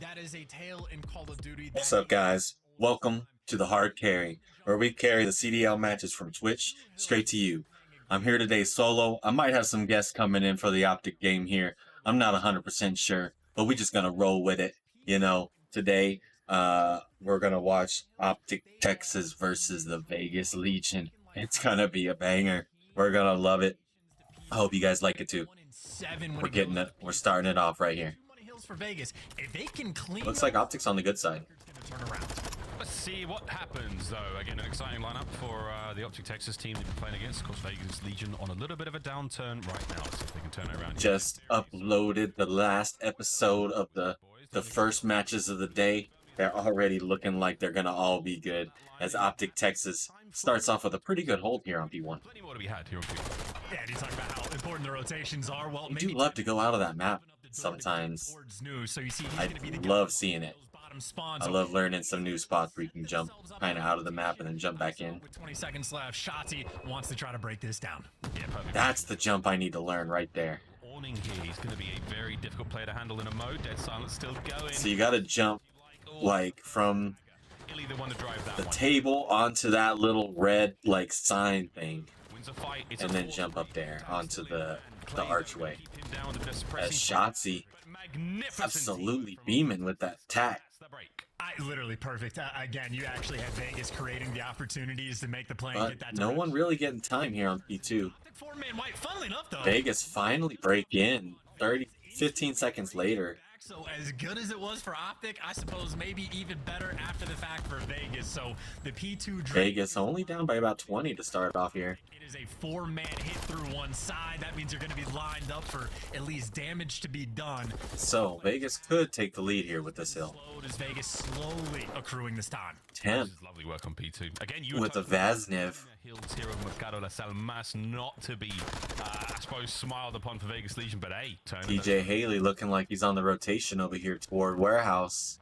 That is a tale in Call of Duty. What's up, guys? Welcome to the Hard Carry, where we carry the CDL matches from Twitch straight to you. I'm here today solo. I might have some guests coming in for the Optic game here. I'm not 100% sure, but we're just gonna roll with it. Today, we're gonna watch Optic Texas versus the Vegas Legion. It's gonna be a banger. We're gonna love it. I hope you guys like it too. We're starting it off right here. For Vegas, if they can clean Looks like Optic's on the good side. Let's see what happens, though. Again, an exciting lineup for the Optic Texas team they've been playing against. Of course, Vegas Legion on a little bit of a downturn right now. Let's see if they can turn it around. Just uploaded the last episode of the first matches of the day. They're already looking like they're gonna all be good, as Optic Texas starts off with a pretty good hold here on P1. Plenty more to be had here on P1. Yeah, you talk about how important the rotations are. Well, I do love to go out of that map sometimes. I love seeing it. I love learning some new spots where you can jump kind of out of the map and then jump back in. With 20 seconds left, Shotzi wants to try to break this down. Yeah, perfect. That's the jump I need to learn right there. Warning here, he's going to be a very difficult player to handle in a mode. Dead Silence still going. So you got to jump like from the table onto that little red like sign thing, and then jump up there onto the archway. As Shotzi absolutely beaming with that tack. Literally perfect. Again, you actually had Vegas creating the opportunities to make the play. But no one really getting time here on P2. Funnily enough, though, Vegas finally break in 15 seconds later. So as good as it was for Optic, I suppose maybe even better after the fact for Vegas. So the P2 Vegas only down by about 20 to start off here. It is a four-man hit through one side. That means you're going to be lined up for at least damage to be done. So Vegas could take the lead here with this hill. Is Vegas slowly accruing this time? 10. Lovely work on P2. Again, you with a Vaznev. Hills here on Mercado La Salmas, not to be, I suppose, smiled upon for Vegas Legion, but hey, TJ Haley looking like he's on the rotation over here toward Warehouse.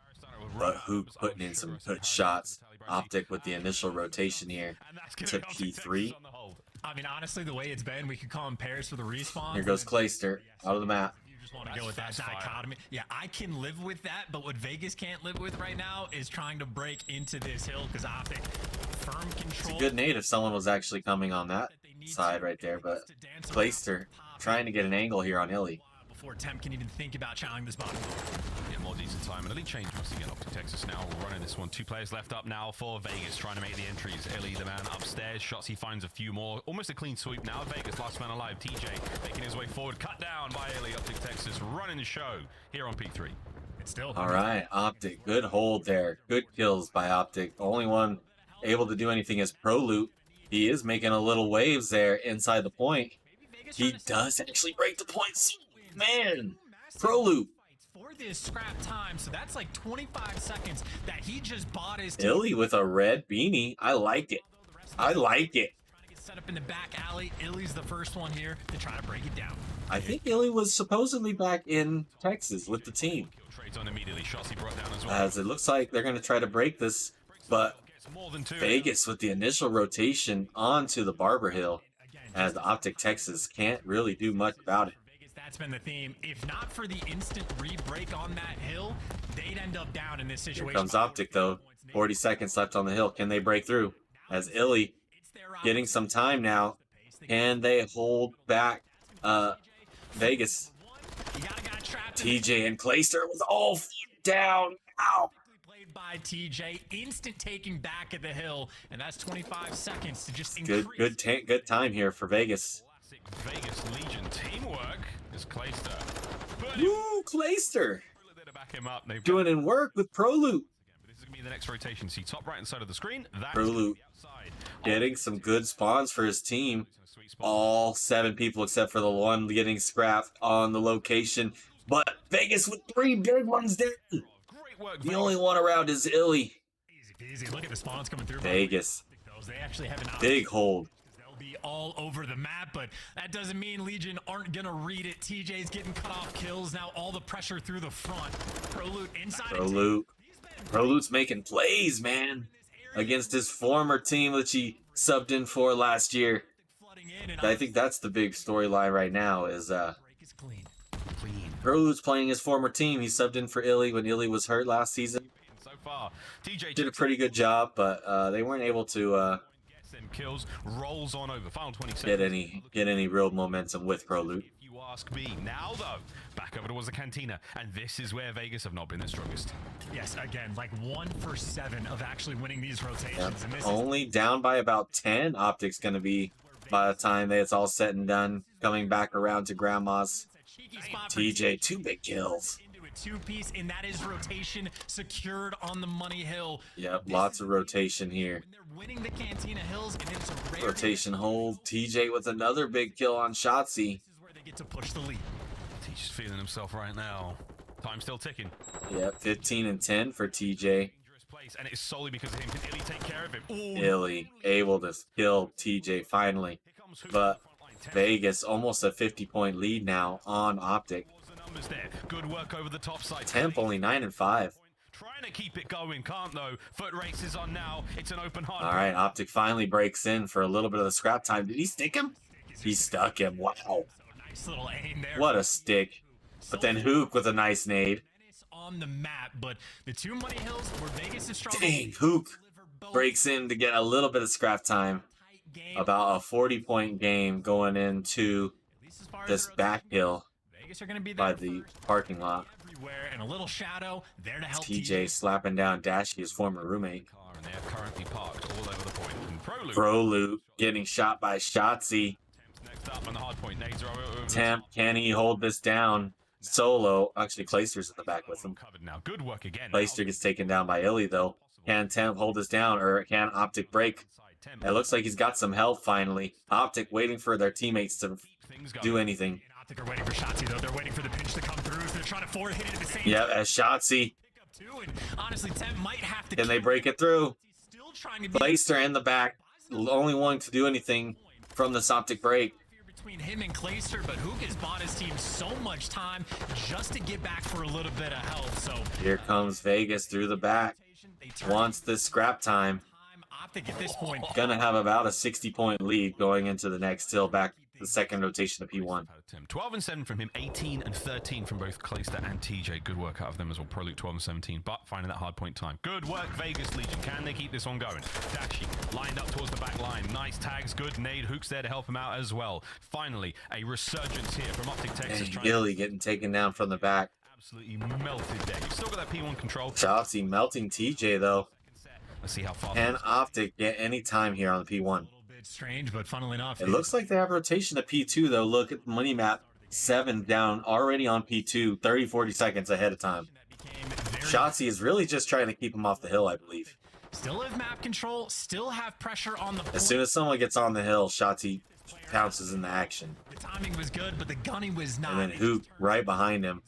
But Hoop putting in some good shots. Optic with the initial rotation here to P3. I mean, honestly, the way it's been, we could call him pairs for the respawn. Here goes Clayster out of the map. Want to go with that dichotomy. Yeah, I can live with that, but what Vegas can't live with right now is trying to break into this hill because Optic firm control. It's a good nade if someone was actually coming on that side right there, but Clayster trying to get an angle here on Illy. Before Temp can even think about challenging this bottom. Get more decent time. And elite change once again. Optic Texas now running this one. 2 players left up now for Vegas trying to make the entries. Illy, the man upstairs. Shots, he finds a few more. Almost a clean sweep now. Vegas, last man alive. TJ making his way forward. Cut down by Illy. Optic Texas running the show here on P3. It's still all right. Optic, good hold there. Good kills by Optic. The only one able to do anything is Proloot. He is making a little waves there inside the point. He does actually break the point. Man, Proloot. For this scrap time, so that's like 25 seconds that he just bought his Illy with a red beanie. I like it. I like it. Trying to get set up in the back alley. Illy's the first one here to try to break it down. I think Illy was supposedly back in Texas with the team. As it looks like they're going to try to break this, but Vegas with the initial rotation onto the Barber Hill, as the Optic Texas can't really do much about it. That's been the theme. If not for the instant re-break on that hill, they'd end up down in this situation. Here comes Optic, though. 40 seconds left on the hill. Can they break through? As Illy getting some time now. Can they hold back Vegas? TJ and Clayster was all down. Ow. Played by TJ. Instant taking back at the hill. And that's 25 seconds to just increase. Good time here for Vegas. Vegas Legion teamwork is Clayster. Woo, Clayster! Back him up. Doing in work with Proloot. This is going to be the next rotation. See, top right hand side of the screen. Proloot getting some good spawns for his team. All 7 people except for the one getting scrapped on the location. But Vegas with 3 big ones there. Great work, the only one around is Illy. Easy peasy. Look at the spawns coming through. Vegas. They actually have an big hold. Be all over the map, but that doesn't mean Legion aren't gonna read it. TJ's getting cut off kills now. All the pressure through the front. Proloot inside. Proloot's making plays, man, against his former team that he subbed in for last year. I think that's the big storyline right now. Is clean. Pro's playing his former team. He subbed in for Illy when Illy was hurt last season. So far, TJ Did a pretty good job, but they weren't able to kills, rolls on over. Final 20 seconds. get any real momentum with Pro Loot. If you ask me. Now though, back over towards the cantina, and this is where Vegas have not been the strongest. Yes, again, like 1 for 7 of actually winning these rotations. Yep. And this Only down by about 10. Optic's going to be, by the time it's all said and done, coming back around to Grandma's. TJ, 2 big kills. Into a 2-piece, and that is rotation secured on the money hill. Yep, lots of rotation here. When they're winning the Cantina Hills, and it's a rare Rotation hold. TJ with another big kill on Shotzi. This is where they get to push the lead. He's feeling himself right now. Time still ticking. Yep, 15 and 10 for TJ. Dangerous place, and it's solely because of him. Can Illy take care of him? Ooh, Illy able to kill TJ finally. here comes Hoop. But Temp Vegas almost a 50-point lead now on Optic. was the numbers there. Good work over the top side. Temp only 9 and 5. Trying to keep it going, can't though. Foot race is on now. It's an open hard. All right, Optic finally breaks in for a little bit of the scrap time. Did he stick him? He stuck him. Wow. So nice little aim there. What a stick. But then Hook with a nice nade. Menace on the map, but the 2 money hills where Vegas is strong. Dang, Hook breaks in to get a little bit of scrap time. About a 40-point game going into this back hill Vegas are going to be by there the first, parking lot. everywhere, and a little shadow there to help TJ slapping down Dashy, his former roommate. Car, and they are currently parked all over the point. And Pro Loop. Pro Loot getting shot by Shotzi. Next up on the hard point. Nades are over the Temp, top. can he hold this down? Solo. Actually, Clayster's in the back with him. Covered now. Good work again. Clayster gets taken down by Illy, though. Can Temp hold this down, or can Optic break? It looks like he's got some help finally. Optic waiting for their teammates to do anything. And Optic are waiting for Shotzi, though. They're waiting for the pinch to come through, so they're trying to forward hit it at the same Yeah, time. as Shotzi. Pick up 2, and honestly, Temp might have to Can they keep- break it through? He's still trying to be Clayster in the back. The only one to do anything from this Optic break. between him and Clayster, but Hook has bought his team so much time just to get back for a little bit of help. So Here comes Vegas through the back. they turn Wants this scrap time. Optic at this point. Gonna have about a 60-point lead going into the next hill, back the second rotation of P1. 12 and 7 from him, 18 and 13 from both Clayster and TJ. Good work out of them as well. Pro Luke 12 and 17, but finding that hard point time. Good work, Vegas Legion. Can they keep this one going? Dashy lined up towards the back line. Nice tags, good nade. Hook's there to help him out as well. Finally, a resurgence here from Optic Texas. And Illy getting taken down from the back. Absolutely melted there. You've still got that P1 control. Shotzi melting TJ, though. Let's see how far. Can Optic get any time here on the P1? A little bit strange, but funnily enough, It looks like they have rotation to P2, though. Look at the money map. 7 down already on P2, 30, 40 seconds ahead of time. Shotzi is really just trying to keep him off the hill, I believe. Still have map control, still have pressure on the point. As soon as someone gets on the hill, Shotzi pounces into action. The timing was good, but the gunning was not. And then Hook right behind him.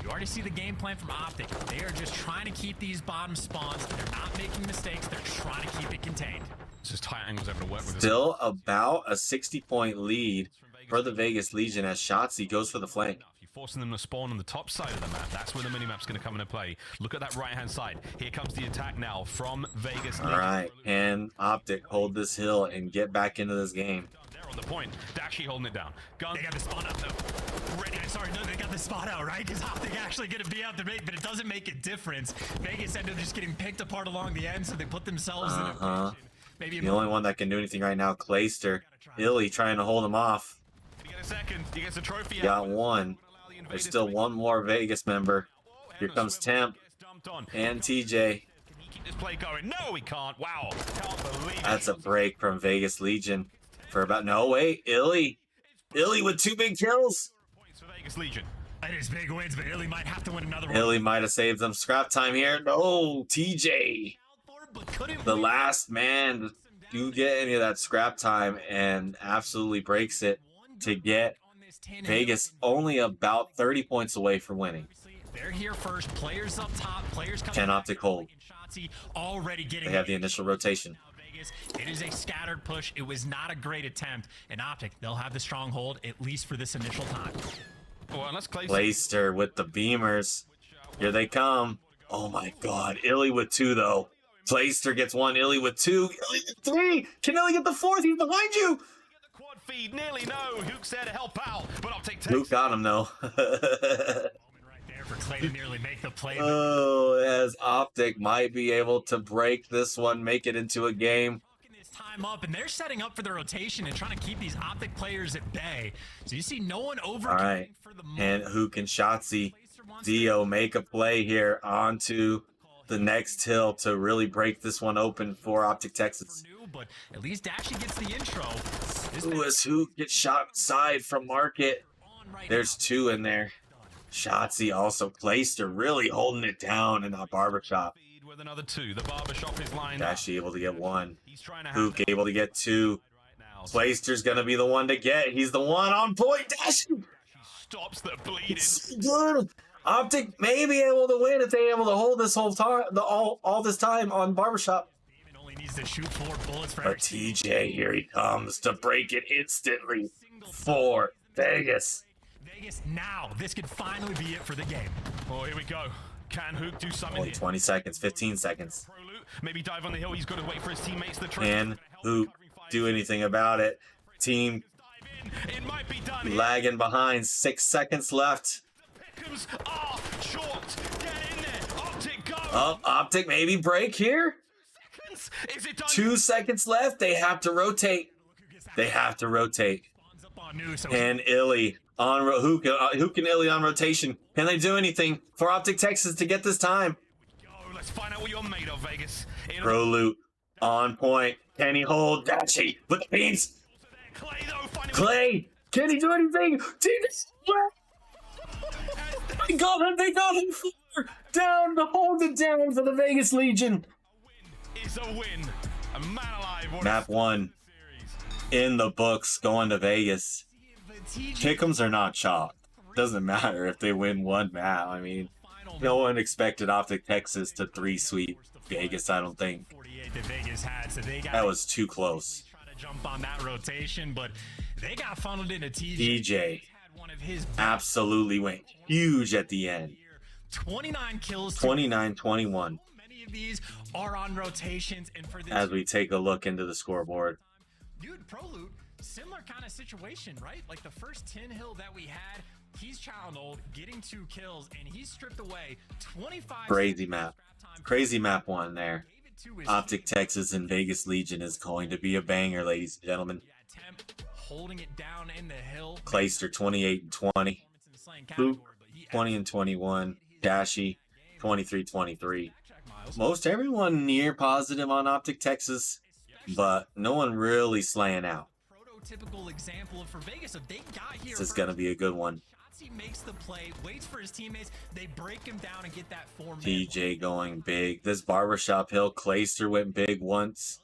You already see the game plan from Optic. They are just trying to keep these bottom spawns. They're not making mistakes. They're trying to keep it contained. It's just tight angles able to work with. Still about a 60-point lead for the Vegas Legion as Shotzi goes for the flank. You're forcing them to spawn on the top side of the map. That's where the minimap's going to come into play. Look at that right-hand side. Here comes the attack now from Vegas. All right, can Optic hold this hill and get back into this game? They're on the point. Dashy holding it down. Gun. They got the spawn out though. Ready? Sorry, no, they got the spot out, right? Because Optic actually going to be out the rate, but it doesn't make a difference. Vegas ended up just getting picked apart along the end, so they put themselves in a position. Maybe The only one that can do anything right now, Clayster. Illy trying to hold him off. You get a second. He gets a trophy. Got one. There's still one more Vegas member. Here comes Temp and TJ. Can he keep this play going? No, he can't. Wow. Can't believe it. That's a break from Vegas Legion for about, no, wait, Illy. Illy with 2 big kills. Points for Vegas Legion. It is big wins, but Illy might have to win another one. Illy might have saved them scrap time here. No, TJ. But couldn't The win. last man to get any of that scrap time and absolutely breaks it to get On this 10 Vegas only about 30 points away from winning. They're here first. Players up top. Players coming. Can back. Optic hold? Shotzi already getting. They have the initial rotation. Vegas. It is a scattered push. It was not a great attempt. And Optic, they'll have the stronghold at least for this initial time. Well, unless Clayster. Clayster with the beamers. Here they come. Oh my god. Illy with 2 though. Clayster gets 1. Illy with 2. Illy with 3. Can Illy get the 4th? He's behind you. feed. Nearly no. Hook's there to help out, but Optic Texas. Luke got him though. Moment right there for Clay to nearly make the play. Oh, as Optic might be able to break this one, make it into a game. This time up, and they're setting up for the rotation and trying to keep these Optic players at bay. So you see no one over. All right, and Hook and Shotzi Dio make a play here onto the next hill to really break this one open for Optic Texas. But at least Dashy gets the intro. Ooh, as Hook gets shot inside from Market. There's two in there. Shotzi also placed her, really holding it down in that barbershop. With another two, the barbershop is lined Dashy able to get one. He's trying to Hook able to get two. Playster's gonna be the one to get. He's the one on point. Dashy stops the bleeding. It's good. Optic may be able to win if they're able to hold this whole time, all this time on barbershop. Only needs to shoot 4 bullets for But TJ, here he comes to break it instantly for Vegas. Vegas now. This could finally be it for the game. Oh, here we go. Can Hook do something? Only 20 seconds, 15 seconds. Maybe dive on the hill. He's got to wait for his teammates to try. Can Hook do anything about it? Team it might be done lagging behind. 6 seconds left. Pick'ems are short. Get in there. Optic go. Oh, Optic maybe break here. Is it done? 2 seconds left. They have to rotate. They have to rotate. And Illy on Hook and Illy on rotation. Can they do anything for Optic Texas to get this time? Let's find out what you're made of, Vegas. Pro loot on point. Can he hold Dashy with the beams? Clay, can he do anything? They got him. They got him. Down to hold it down for the Vegas Legion. Is a win. A man alive. Map 1 in the books, going to Vegas. Pick'ems are not chalk. Doesn't matter if they win one map. I mean, no one expected Optic Texas to 3-sweep Vegas, I don't think. That was too close. Try to jump on that rotation, but they got funneled into TJ. TJ absolutely went huge at the end. 29 kills. 29-21. Many of these are on rotations, and for this, as we take a look into the scoreboard. Dude, Pro Loot, similar kind of situation, right? Like the first 10 hill that we had, he's child old, getting 2 kills, and he's stripped away 25. Crazy map. Crazy map 1 there. Optic Texas and Vegas Legion is going to be a banger, ladies and gentlemen. Holding it down in the hill. Clayster 28-20. Hoop 20-21. Dashy 23-23. Most everyone near positive on Optic Texas, but no one really slaying out. Prototypical example for Vegas. If they got here, this is going to be a good one. He makes the play, waits for his teammates, they break him down and get that 4-man. TJ going big. This barbershop hill, Clayster went big once.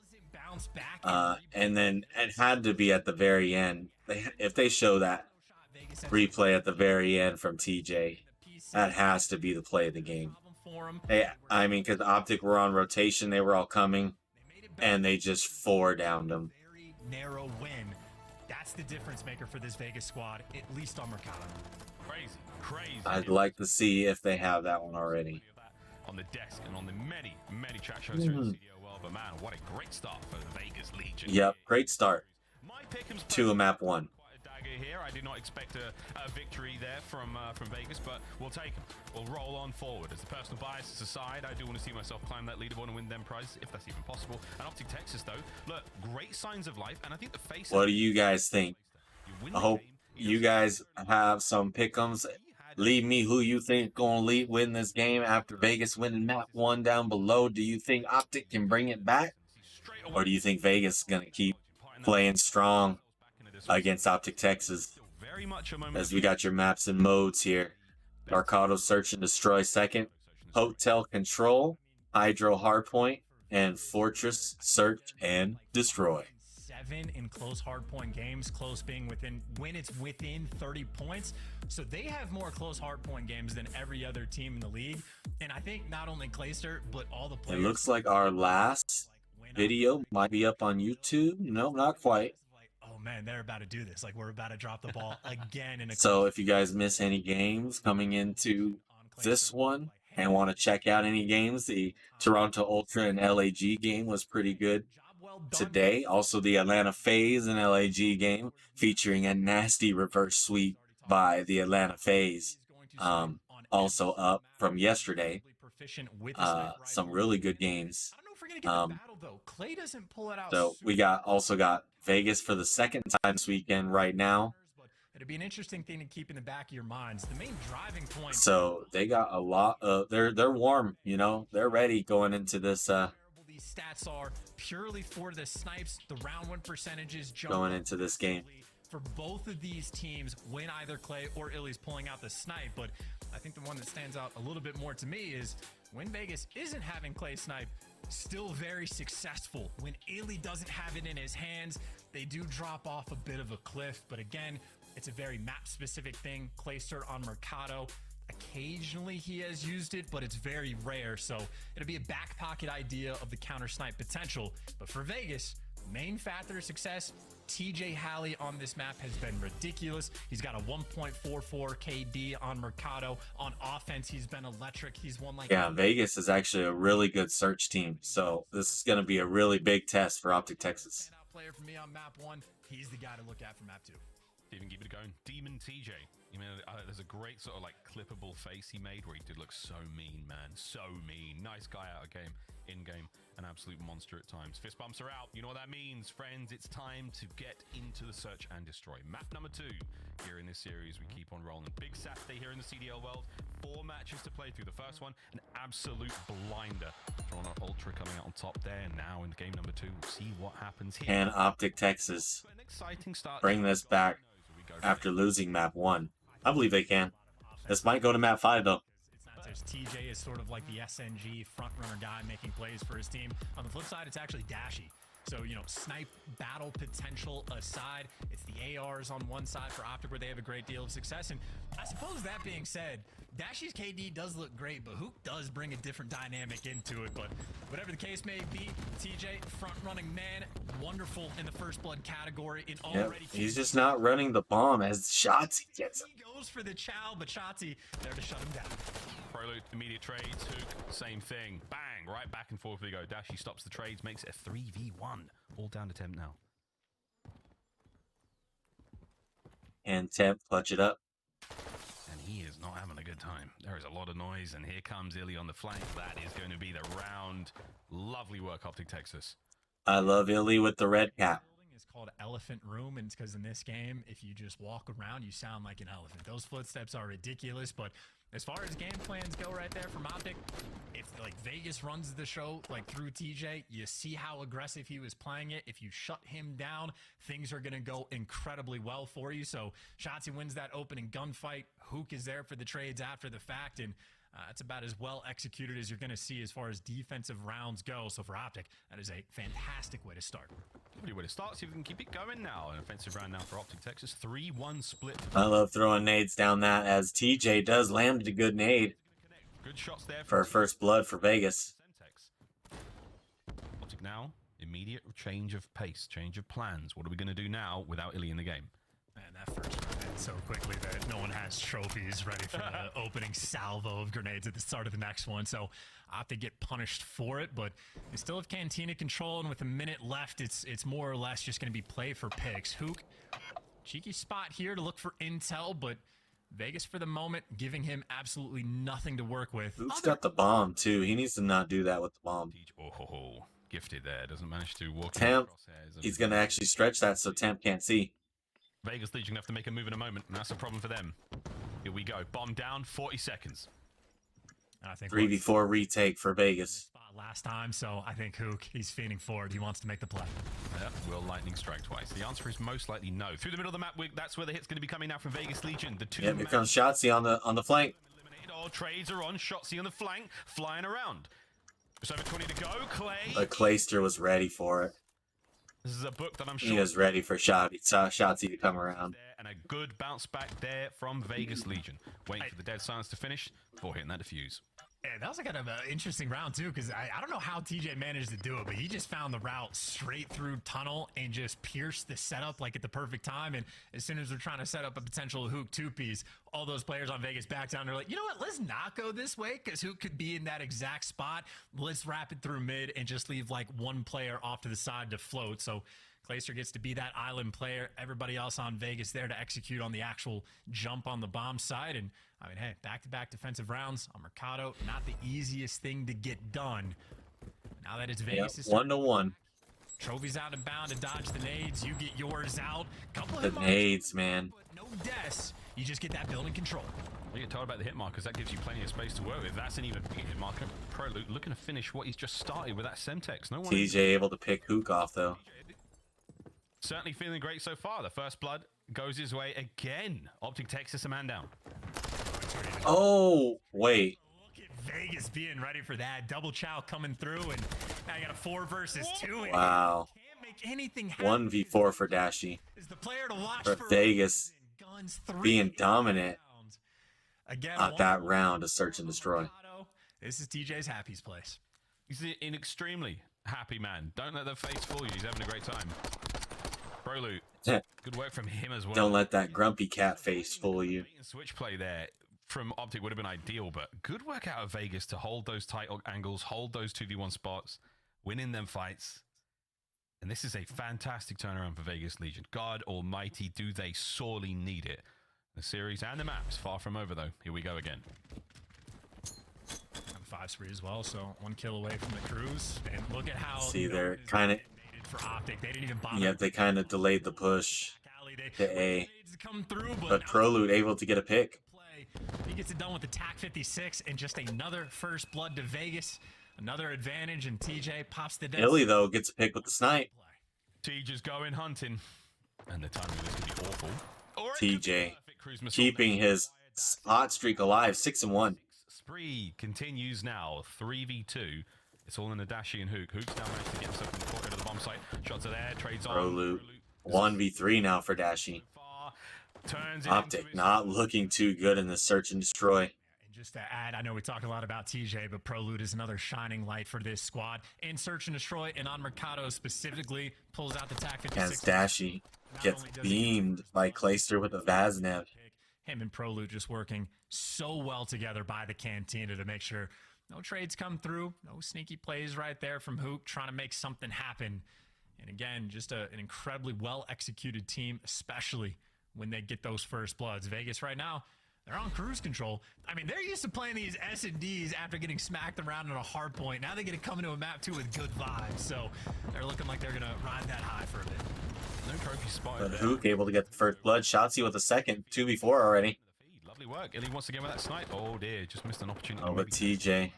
And then it had to be at the very end. If they show that replay at the very end from TJ, that has to be the play of the game. I mean, because Optic were on rotation, they were all coming, and they just 4-downed them. Very narrow win. That's the difference maker for this Vegas squad, at least on Mercado. Crazy. I'd like to see if they have that one already. On the desk and on the many chat shows here in the CDL world, but man, what a great start for the Vegas Legion. Yep, great start to a map 1. Here, I did not expect a victory there from Vegas, but we'll take them. We'll roll on forward. As the personal biases aside, I do want to see myself climb that leaderboard and win them prizes, if that's even possible. And Optic Texas, though, look, great signs of life, and I think the face. What do you guys think? I hope you guys have some pick'ems. Leave me who you think gonna win this game after Vegas winning map 1 down below. Do you think Optic can bring it back, or do you think Vegas is gonna keep playing strong against Optic Texas? As we got your maps and modes here. Mercado Search and Destroy second. Hotel Control, Hydro Hardpoint, and Fortress Search and Destroy. 7 in close hardpoint games, close being when it's within 30 points. So they have more close hardpoint games than every other team in the league. And I think not only Clayster, but all the players. It looks like our last video might be up on YouTube. No, not quite. Oh man, they're about to do this. Like, we're about to drop the ball again. So if you guys miss any games coming into this one and want to check out any games, the Toronto Ultra and LAG game was pretty good. today. Also, the Atlanta FaZe and LAG game featuring a nasty reverse sweep by the Atlanta FaZe. Also up from yesterday. Some really good games. So we also got Vegas for the second time this weekend right now. It'd be an interesting thing to keep in the back of your minds. The main driving point. So they got a lot of they're warm, you know, they're ready going into this These stats are purely for the snipes. The round win percentages going into this game. For both of these teams, when either Clay or Illy's pulling out the snipe. But I think the one that stands out a little bit more to me is when Vegas isn't having Clay snipe, still very successful. When Illy doesn't have it in his hands, they do drop off a bit of a cliff. But again, it's a very map-specific thing. Clayster on Mercado. Occasionally he has used it, but it's very rare. So it'll be a back pocket idea of the counter snipe potential. But for Vegas, main factor of success, TJ Halley on this map has been ridiculous. He's got a 1.44 KD on Mercado. On offense, he's been electric. He's won like... Yeah, Vegas is actually a really good search team. So this is going to be a really big test for Optic Texas. Player for me on map 1. He's the guy to look at for map 2. Even keep it going. Demon TJ. You know, there's a great sort of like clippable face he made where he did look so mean, man. So mean. Nice guy out of game, in game. An absolute monster at times. Fist bumps are out. You know what that means, friends. It's time to get into the search and destroy. Map number 2 here in this series. We keep on rolling. Big Saturday here in the CDL world. 4 matches to play through. The first one, an absolute blinder. Toronto Ultra coming out on top there. Now in game number 2, we'll see what happens here. Can Optic Texas An exciting start. bring this back after losing map 1? I believe they can. This might go to map 5 though. TJ is sort of like the SNG front runner guy making plays for his team. On the flip side, it's actually Dashy. So, you know, snipe battle potential aside, it's the ARs on one side for Optic where they have a great deal of success. And I suppose that being said, Dashy's KD does look great, but Hook does bring a different dynamic into it. But whatever the case may be, TJ, front running man, wonderful in the first blood category. In already he's just not running the bomb as shots he gets. He goes for the chow, but Shotzi there to shut him down. Prelude, immediate trades, Hook, same thing. Bang, right back and forth we go. Dashy stops the trades, makes it a 3v1. All down to Temp now. And Temp clutch it up. And he is not having a good time. There is a lot of noise, and here comes Illy on the flank. That is going to be the round. Lovely work, Optic Texas. I love Illy with the red cap. It's called Elephant Room, and it's because in this game, if you just walk around, you sound like an elephant. Those footsteps are ridiculous, but as far as game plans go right there from Optic, if like Vegas runs the show like through TJ, you see how aggressive he was playing it. If you shut him down, things are going to go incredibly well for you. So Shotzi wins that opening gunfight. Hook is there for the trades after the fact, and it's about as well executed as you're going to see as far as defensive rounds go. So for Optic, that is a fantastic way to start. Lovely way to start. See if we can keep it going now. An offensive round now for Optic Texas. 3-1 split. I love throwing nades down that as TJ does land a good nade. Good shots there for first blood for Vegas. Optic now, immediate change of pace, change of plans. What are we going to do now without Illy in the game? Man, that first run in so quickly that no one has trophies ready for the opening salvo of grenades at the start of the next one. So Optic get punished for it, but they still have Cantina control, and with a minute left, it's more or less just going to be play for picks. Hook, cheeky spot here to look for intel, but Vegas for the moment giving him absolutely nothing to work with. Hook's got the bomb too. He needs to not do that with the bomb. Oh, gifted there. Doesn't manage to walk. Temp, he's going to actually stretch that so Temp can't see. Vegas Legion have to make a move in a moment, and that's a problem for them. Here we go. Bomb down, 40 seconds. I think 3v4 retake for Vegas. Last time, so I think Hook, he's feeding forward. He wants to make the play. Yep, will lightning strike twice? The answer is most likely no. Through the middle of the map, that's where the hit's going to be coming now from Vegas Legion. The two. Yep, here comes Shotzi on the flank. Eliminated. All trades are on. Shotzi on the flank, flying around. Just over 20 to go. Clay. But Clayster was ready for it. This is a book that I'm sure he was ready for Shotzi to come around. And a good bounce back there from Vegas Legion. Waiting for the dead silence to finish before hitting that defuse. Yeah, that was kind of an interesting round too, because I don't know how TJ managed to do it, but he just found the route straight through tunnel and just pierced the setup like at the perfect time. And as soon as they're trying to set up a potential Hook two-piece, all those players on Vegas back down. They're like, you know what? Let's not go this way because Hook could be in that exact spot. Let's wrap it through mid and just leave like one player off to the side to float. So Clayster gets to be that island player. Everybody else on Vegas there to execute on the actual jump on the bomb side. And I mean, hey, back-to-back defensive rounds on Mercado. Not the easiest thing to get done. Now that it's Vegas, Yep, 1-1. Trophies out and bound to dodge the nades. You get yours out. Couple The nades, man. But no deaths. You just get that building control. You get told about the hit markers. That gives you plenty of space to work with. That's an even bigger hit marker. Prolude looking to finish what he's just started with that Semtex. No one. TJ able to pick Hook off though. Certainly feeling great so far. The first blood goes his way again. Optic Texas, a man down. Oh, wait. Look at Vegas being ready for that. Double chow coming through, and now you got a 4 versus 2. And Wow. can't make anything happen. 1v4 for Dashy. Is the player to watch For Vegas guns being dominant again at that round of search and destroy. This is TJ's happiest place. He's an extremely happy man. Don't let the face fool you. He's having a great time. Prolude. Good work from him as well. Don't let that grumpy cat face fool you. Switch play there from Optic would have been ideal, but good work out of Vegas to hold those tight angles, hold those 2v1 spots, winning them fights. And this is a fantastic turnaround for Vegas Legion. God almighty, do they sorely need it. The series and the map's far from over, though. Here we go again. 5 spree as well, so 1 kill away from the cruise. And look at how See, they're kind of. for Optic. They didn't even bother. Yep, they kind of delayed the push to A. Come through, But Prolude able to get a pick. He gets it done with the TAC 56 and just another first blood to Vegas. Another advantage, and TJ pops the death. Illy, though, gets a pick with the snipe. TJ's going hunting. And the timing of this could be awful. TJ keeping his hot streak alive, 6-1. Spree continues now, 3v2. It's all in the Dashy and Hook. Hook's now managed to get himself in the pocket of the bomb site. Shots are there, trades on. Prolude 1v3 now for Dashy. Optic not looking too good in the search and destroy. And just to add, I know we talk a lot about TJ, but Prolude is another shining light for this squad. In search and destroy, and on Mercado specifically, pulls out the TAC 56. As Dashy gets beamed by Clayster with a Vaznev. Him and Prolude just working so well together by the Cantina to make sure no trades come through, no sneaky plays right there from Hook, trying to make something happen. And again, just an incredibly well-executed team, especially when they get those first bloods. Vegas right now, they're on cruise control. I mean, they're used to playing these S&Ds after getting smacked around on a hard point. Now they get to come into a map, too, with good vibes. So they're looking like they're going to ride that high for a bit. No trophy spotted But there. Hook able to get the first blood. Shotzi with the second. 2v4 already. Lovely work. Illy wants to get with that snipe. Oh, dear. Just missed an opportunity. Oh, but Maybe TJ.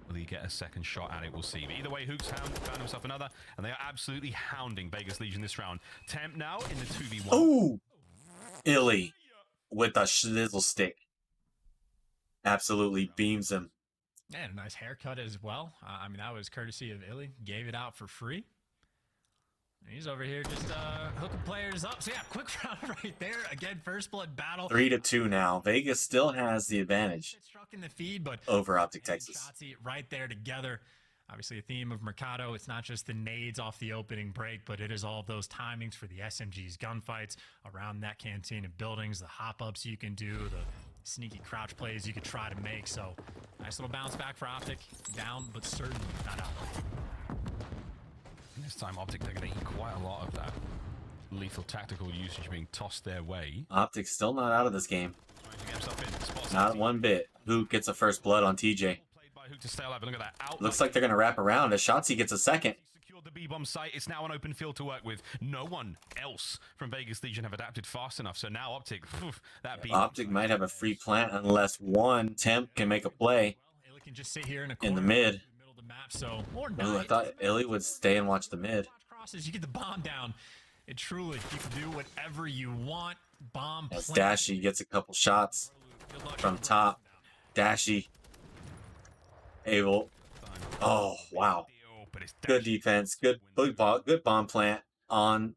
Will he get a second shot at it? We'll see. But either way, Hook's found himself another, and they are absolutely hounding Vegas Legion this round. Temp now in the 2v1. Oh! Illy with a schnizzle stick. Absolutely beams him. And a nice haircut as well. I mean, that was courtesy of Illy. Gave it out for free. And he's over here just hooking players up. So, yeah, quick round right there. Again, first blood battle. 3-2 now. Vegas still has the advantage Struck in the feed, but over Optic Texas. Shotzi right there together. Obviously, a theme of Mercado. It's not just the nades off the opening break, but it is all of those timings for the SMGs gunfights around that canteen of buildings, the hop-ups you can do, the sneaky crouch plays you could try to make. So, nice little bounce back for Optic. Down, but certainly not out. This time, Optic, they're going to eat quite a lot of that lethal tactical usage being tossed their way. Optic's still not out of this game. Trying to get himself in. Spots Not one bit. Hook gets a first blood on TJ. Played by Hook to stay alive. Look at that. Out. Looks like they're going to wrap around as Shotzi gets a second. Secured the B-bomb site. It's now an open field to work with. No one else from Vegas Legion have adapted fast enough. So now Optic, that B-bomb Optic might have a free plant unless one temp can make a play Illy can just sit here in in the mid. middle of the map, so or Ooh, I thought Illy would stay and watch the mid. crosses, you get the bomb down. It truly, you can do whatever you want. Bomb As planted. Dashy gets a couple shots Good luck. from top. Dashy able. Oh, wow. but it's Good defense. Good bomb plant on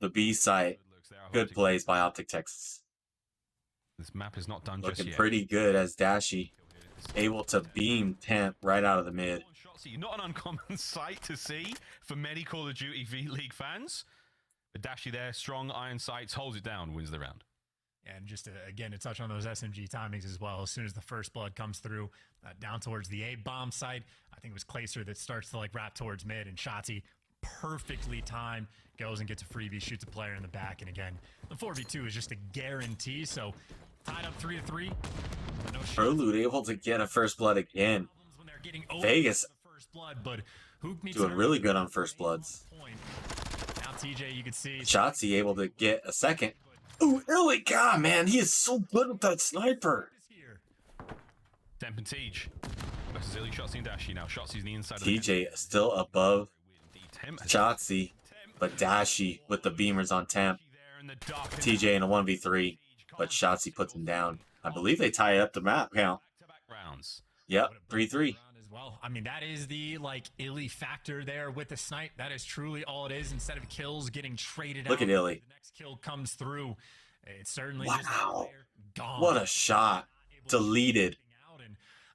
the B site. Good plays by Optic Texas. This map is not done just Looking yet. pretty good as Dashy able to beam Temp right out of the mid. Not an uncommon sight to see for many Call of Duty V League fans. But Dashy there, strong iron sights, holds it down, wins the round. And just to, again, to touch on those SMG timings as well, as soon as the first blood comes through down towards the A-bomb site, I think it was Clayster that starts to like wrap towards mid, and Shotzi perfectly timed, goes and gets a freebie, shoots a player in the back. And again, the 4v2 is just a guarantee. So tied up 3-3. No Prolude able to get a first blood again. Vegas first blood, but Hook doing really good on first bloods. Now TJ, you can see Shotzi able to get a second. Ooh, Illy, God, man, he is so good with that sniper. Temp and Tej versus Illy, Shotzi and Dashy. Now Shotzi's the inside. TJ is still above Shotzi, but Dashy with the beamers on Temp. TJ in a 1v3, but Shotzi puts him down. I believe they tie up the map count. Yep, 3-3. Well, I mean, that is the like Illy factor there with the snipe. That is truly all it is. Instead of kills getting traded out, look at Illy. The next kill comes through. It's certainly wow. Gone. What a shot. Deleted.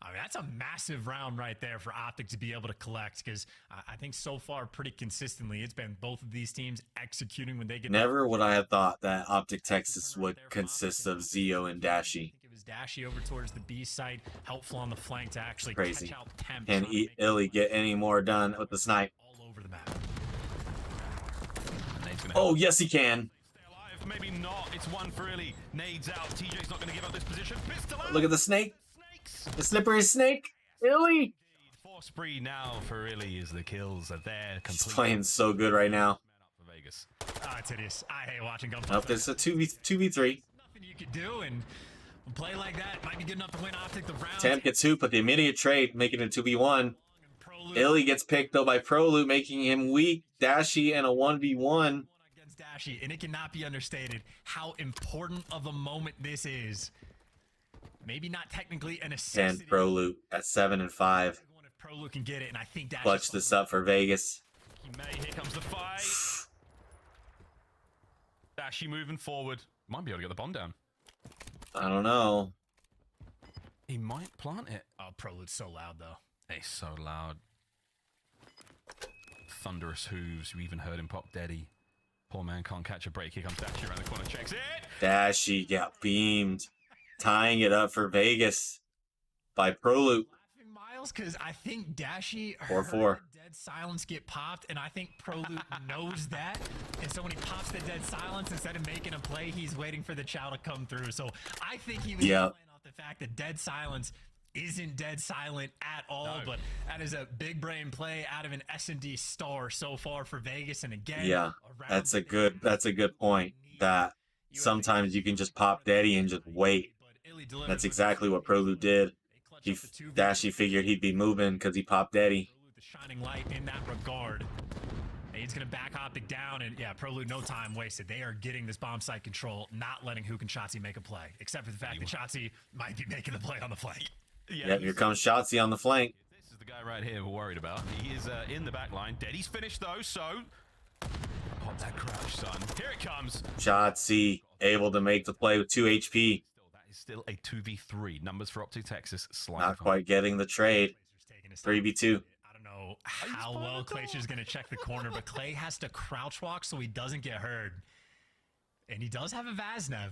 I mean, that's a massive round right there for Optic to be able to collect, because I think so far pretty consistently it's been both of these teams executing when they get. Never would I have thought that Optic Texas would consist of Zio and Dashy. Dashy over towards the B side, helpful on the flank to actually crazy. Catch out Temp. Can Illy get any more done with the snipe? All over the map. Oh, yes, he can. Stay alive. Maybe not. It's one for Illy. Nades out. TJ's not going to give up this position. Pistol out. Look at the snake. The slippery snake. Illy. 4 spree now for Illy as the kills are there. He's playing so good right now. For Vegas. It's hideous. I hate watching gunplay. Nope, there's a 2v3. Nothing you could do, and play like that might be good enough to win Optic the round. Temp gets 2, but the immediate trade, making it 2v1. Illy gets picked though by Prolude, making him weak. Dashy and a 1v1. Against Dashy, and it cannot be understated how important of a moment this is. Maybe not technically a necessity. And Prolude at 7 and 5. If Prolude can get it, and I think Dashy clutch this up for Vegas. He may. Here comes the fight. Dashy moving forward. Might be able to get the bomb down. I don't know. He might plant it. Oh, Prolude's so loud, though. He's so loud. Thunderous hooves. You even heard him pop Daddy. Poor man can't catch a break. Here comes Dashy around the corner. Checks it. Dashy got beamed. Tying it up for Vegas by Prolude. Miles, because I think Dashy 4-4. Dead silence get popped, and I think Prolude knows that. And so when he pops the dead silence, instead of making a play, he's waiting for the chow to come through. So I think he was playing off the fact that dead silence isn't dead silent at all. No. But that is a big brain play out of an S&D star so far for Vegas. And again, that's a good point. That sometimes you can just pop Daddy and just wait. That's exactly what Prolude did. Dashy figured he'd be moving because he popped Daddy. The shining light in that regard. He's going to back Optic down, and yeah, Prolude, no time wasted. They are getting this bomb site control, not letting Hook and Shotzi make a play, except for the fact that Shotzi might be making the play on the flank. Yep, here comes Shotzi on the flank. This is the guy right here we're worried about. He is in the back line. Daddy's finished, though, so pop that crouch, son. Here it comes. Shotzi able to make the play with 2 HP. Still a 2v3. Numbers for Optic Texas. Not quite getting the trade. 3v2. I don't know how well Clayster's going to check the corner, but Clay has to crouch walk so he doesn't get hurt. And he does have a Vaznev.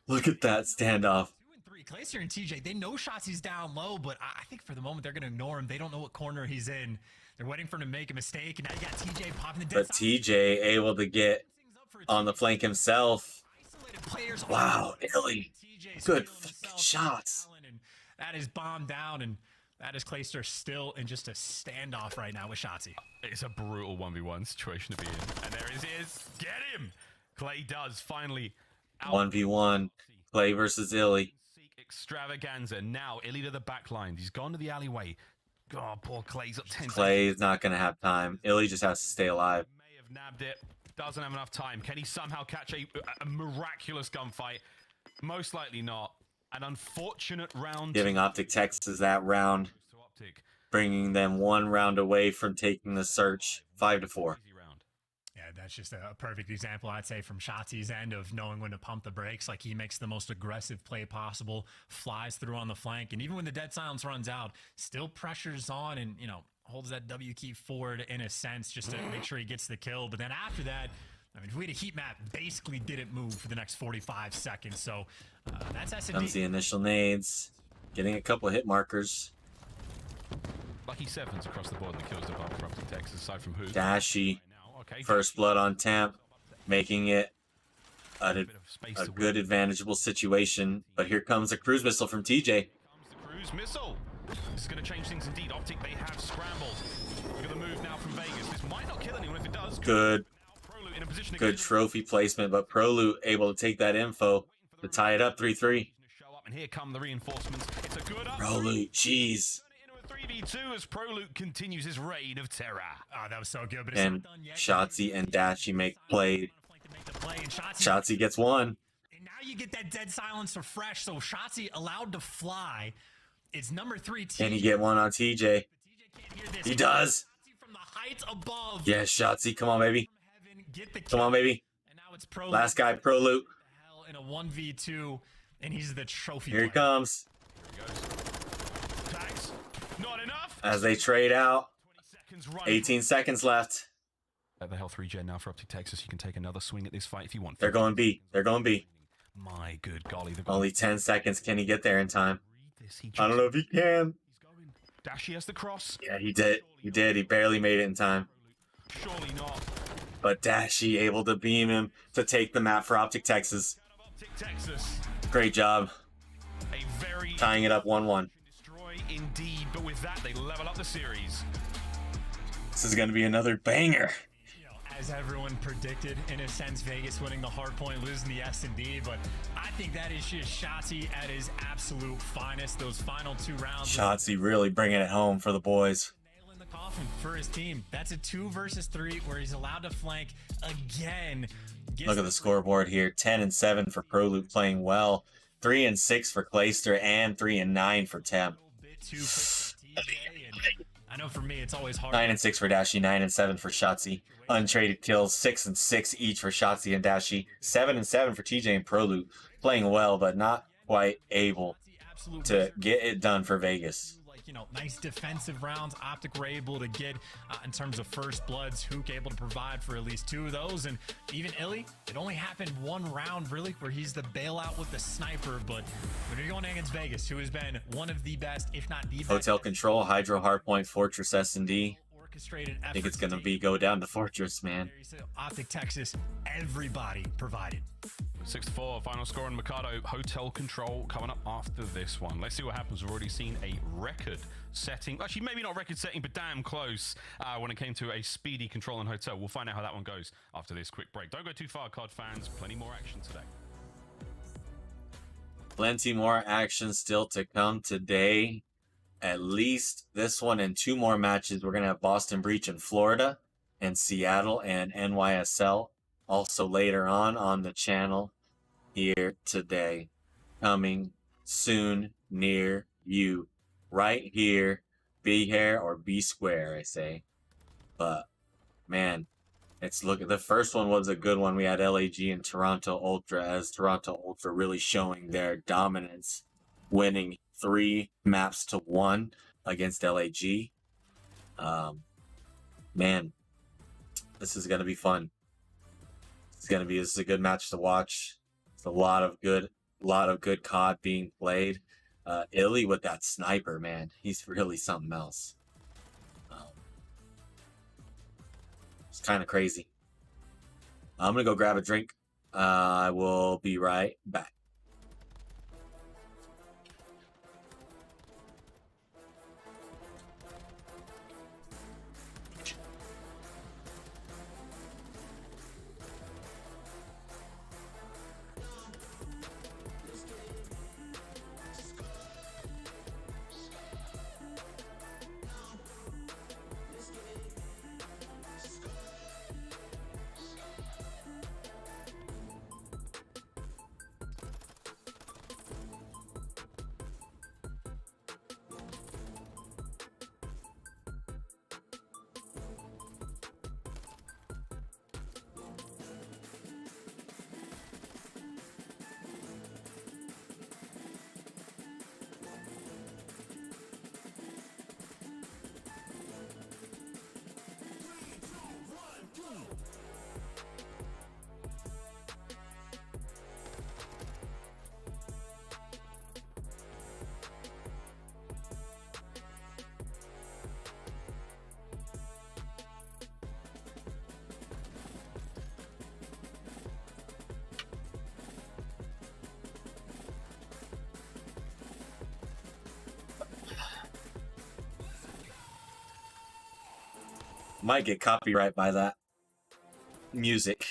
Look at that standoff. 2 and 3. Clayster and TJ, they know Shotzi's down low, but I think for the moment they're going to ignore him. They don't know what corner he's in. They're waiting for him to make a mistake, and now you got TJ popping the dead. But TJ able to get on the flank himself. Wow, Illy. Good fucking shots. That is bombed down, and that is Clayster still in just a standoff right now with Shotzi. It's a brutal 1v1 situation to be in. And there he is. Get him! Clay does finally. 1v1. Clay versus Illy. Extravaganza. Now, Illy to the back line. He's gone to the alleyway. Oh, poor Clay's up 10. Clay's not going to have time. Illy just has to stay alive. May have nabbed it. Doesn't have enough time. Can he somehow catch a miraculous gunfight? Most likely not. An unfortunate round. Giving Optic Texas that round. Bringing them 1 round away from taking the search. 5-4. Yeah, that's just a perfect example, I'd say, from Shotzi's end of knowing when to pump the brakes. Like, he makes the most aggressive play possible, flies through on the flank, and even when the dead silence runs out, still pressures on and, holds that W key forward in a sense just to make sure he gets the kill. But then after that, I mean, if we had a heat map, basically didn't move for the next 45 seconds. So that's S&D. Comes the initial nades, getting a couple of hit markers. Lucky sevens across the board in the kills above for Optic Texas, aside from who? Dashy, first blood on Temp, making it a good advantageable situation. But here comes a cruise missile from TJ. Comes the cruise missile. This is going to change things indeed. Optic, they have scrambled. We're going to move now from Vegas. This might not kill anyone if it does. Good trophy placement, but ProLoot able to take that info to tie it up 3-3. And here come the reinforcements. It's a good up. ProLoot, jeez. 3v2 as ProLoot continues his reign of terror. Oh, that was so good. But it's and not done yet. Shotzi and Dashy make play. Shotzi gets one. And now you get that dead silence refresh. So Shotzi allowed to fly. It's number 3. Can he get one on TJ? He does. From the heights above. Yes, Shotzi. Come on, baby. Come on, baby. And now it's ProLoot. Last guy, ProLoot. In a 1v2, and he's the trophy. Here he comes. Here he goes. Tags. Not enough. As they trade out. 18 seconds left. At the health regen now for Optic Texas. You can take another swing at this fight if you want. They're going B. They're going B. My good golly. Only 10 seconds. Can he get there in time? I don't know if he can. Dashy has the cross. Yeah, he did. He did. He barely made it in time. Surely not. But Dashy able to beam him to take the map for Optic Texas. Great job. Tying it up 1-1. Destroy indeed, but with that they level up the series. This is going to be another banger. As everyone predicted, in a sense, Vegas winning the hard point, losing the S&D, but I think that is just Shotzi at his absolute finest. Those final 2 rounds. Shotzi really bringing it home for the boys. Nail in the coffin for his team. That's a 2 versus 3 where he's allowed to flank again. Look at the scoreboard here. 10-7 for ProLoot playing well. 3-6 for Clayster and 3-9 for Temp. I know for me, it's always hard. 9-6 for Dashy, 9-7 for Shotzi. Untraded kills, 6-6 each for Shotzi and Dashy. 7-7 for TJ and ProLoot. Playing well, but not quite able to get it done for Vegas. Nice defensive rounds. Optic were able to get in terms of first bloods. Hook able to provide for at least 2 of those. And even Illy, it only happened 1 round, really, where he's the bailout with the sniper. But when you're going against Vegas, who has been one of the best, if not the best. Hotel Control, Hydro, Hardpoint, Fortress, S&D. Orchestrated I think it's going to be go down to Fortress, man. Optic Texas, everybody provided. 6-4, final score on Mikado. Hotel Control coming up after this one. Let's see what happens. We've already seen a record setting. Actually, maybe not record setting, but damn close when it came to a speedy control on Hotel. We'll find out how that one goes after this quick break. Don't go too far, COD fans. Plenty more action today. Plenty more action still to come today. At least this one and 2 more matches. We're going to have Boston Breach in Florida and Seattle and NYSL also later on the channel here today. Coming soon near you. Right here. Be here or be square, I say. But, man, the first one was a good one. We had LAG and Toronto Ultra, as Toronto Ultra really showing their dominance, winning 3 maps to 1 against LAG. Man, this is going to be fun. This is a good match to watch. It's a lot of good COD being played. Illy with that sniper, man, he's really something else. It's kind of crazy. I'm gonna go grab a drink. I will be right back. Might get copyright by that music.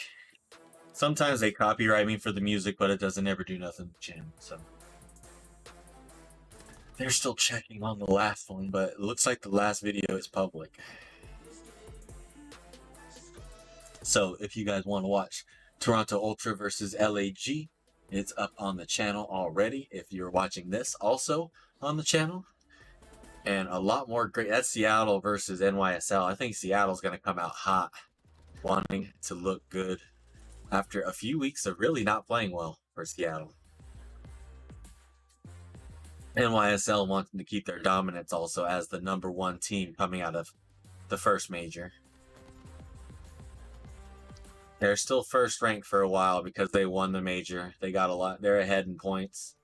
Sometimes they copyright me for the music, but it doesn't ever do nothing to the channel. So they're still checking on the last one, but it looks like the last video is public. So if you guys want to watch Toronto Ultra versus LAG, it's up on the channel already. If you're watching this, also on the channel. And a lot more great. That's Seattle versus NYSL. I think Seattle's going to come out hot, wanting to look good after a few weeks of really not playing well for Seattle. NYSL wanting to keep their dominance also as the #1 team coming out of the first major. They're still first ranked for a while because they won the major. They got a lot. They're ahead in points.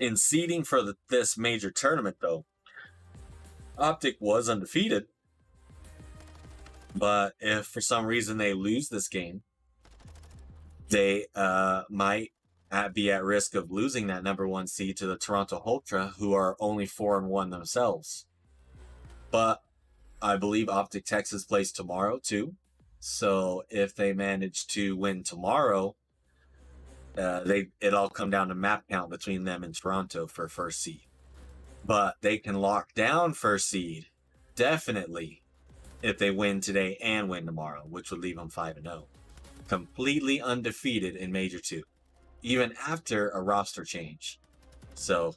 In seeding for this major tournament, though, Optic was undefeated. But if for some reason they lose this game, they might be at risk of losing that #1 seed to the Toronto Ultra, who are only 4-1 themselves. But I believe Optic Texas plays tomorrow too. So if they manage to win tomorrow, it'll come down to map count between them and Toronto for first seed. But they can lock down first seed, definitely, if they win today and win tomorrow, which would leave them 5-0. Completely undefeated in Major 2, even after a roster change. So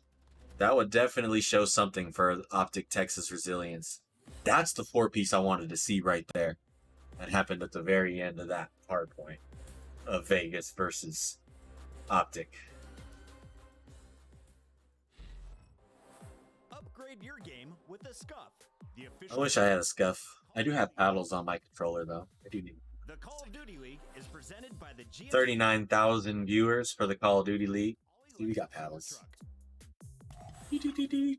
that would definitely show something for Optic Texas resilience. That's the 4-piece I wanted to see right there. That happened at the very end of that hard point of Vegas versus Optic. Upgrade your game with a Scump. I wish I had a Scuff. I do have paddles on my controller though. I do need. The Call of Duty League is presented by the 39,000 viewers for the Call of Duty League. See, we got paddles. And here we go,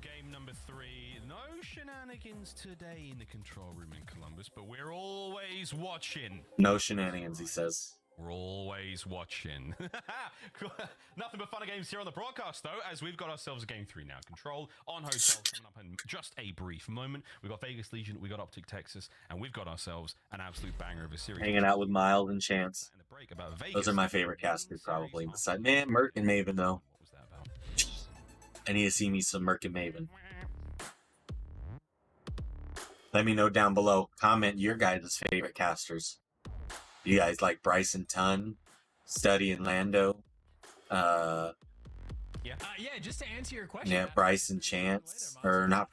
game number 3. No shenanigans today in the control room in Columbus, but we're always watching. No shenanigans, he says. We're always watching. Nothing but fun and games here on the broadcast, though, as we've got ourselves a game 3 now. Control on hotel coming up in just a brief moment. We've got Vegas Legion, we've got Optic Texas, and we've got ourselves an absolute banger of a series. Hanging out with Miles and Chance. Those are my favorite casters, probably. Besides, man, Merc and Maven, though. What was that about? I need to see me some Merc and Maven. Let me know down below. Comment your guys' favorite casters. You guys like Bryson Tunn, Study and Lando? Yeah, just to answer your question. Yeah, Bryson Chance. Or not.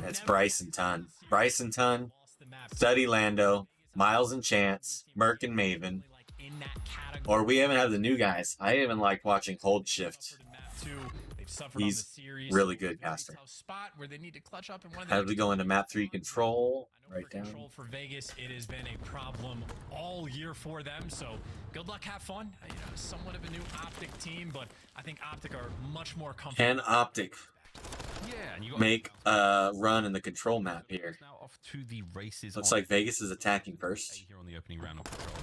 That's Bryson Tunn. Bryson Tunn, Study Lando, Miles and Chance, Merc and Maven. Or we haven't had the new guys. I even like watching Hold Shift. He's really good caster. As we go into map 3 control, right down. Control for Vegas, it has been a problem all year for them. So good luck, have fun. You know, somewhat of a new Optic team, but I think Optic are much more comfortable. Can Optic make a run in the control map here? Now off to the races. Looks like Vegas is attacking first. Here on the opening round of control.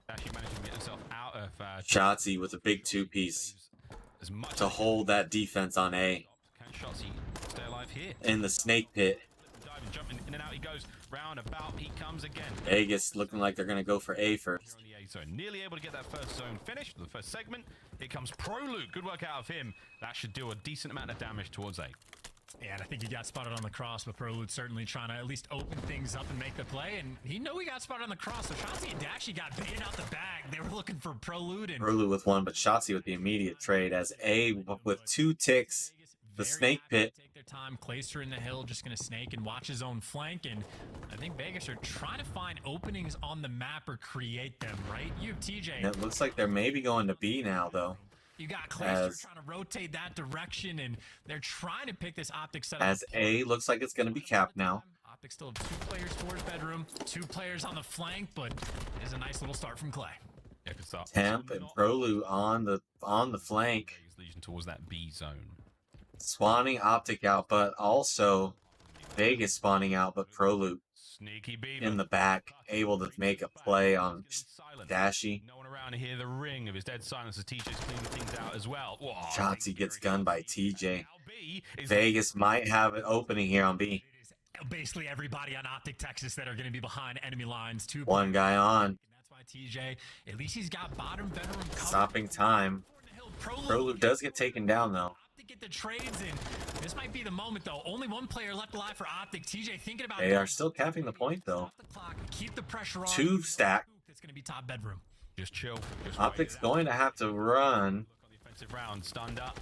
Dashy managing to get himself out of Shotzi with a big 2-piece to hold that defense on A. Can Shotzi stay alive here? In the snake pit. Diving, jumping in and out he goes. Round about he comes again. Vegas looking like they're going to go for A first. So nearly able to get that first zone finished for the first segment. Here comes Proluke. Good work out of him. That should do a decent amount of damage towards A. Yeah, and I think he got spotted on the cross, but Prolude certainly trying to at least open things up and make the play. And he knew he got spotted on the cross, so Shotzi and Dashy got baited out the bag. They were looking for Prolude. And Prolude with 1, but Shotzi with the immediate trade as A with 2 ticks. The snake pit. Take their time. Clayster in the hill, just going to snake and watch his own flank. And I think Vegas are trying to find openings on the map or create them, right? You have TJ. And it looks like they're maybe going to B now, though. You got Clayster trying to rotate that direction, and they're trying to pick this Optic setup. As A looks like it's going to be capped now. Optic still have 2 players towards bedroom, 2 players on the flank, but it is a nice little start from Clay. Yeah, good start. Temp and Prolude on the flank. Legion towards that B zone. Spawning Optic out, but also Vegas spawning out, but Prolude Sneaky Beaver in the back, able to make a play on Dashy. No one around to hear the ring of his dead silence as TJ's cleaning things out as well. Shotzi gets gunned by TJ. Vegas might have an opening here on B. Basically everybody on Optic Texas that are going to be behind enemy lines. One guy on. And that's why TJ, at least he's got bottom veteran cover. Stopping time. Proloop does get taken down though. Optic get the trades in. This might be the moment though. Only one player left alive for Optic. TJ thinking about. They are still capping the point though. Stop the clock. Keep the pressure on. 2 stack. It's going to be top bedroom. Just chill. Just Optic's going to have to run. Round, stunned up.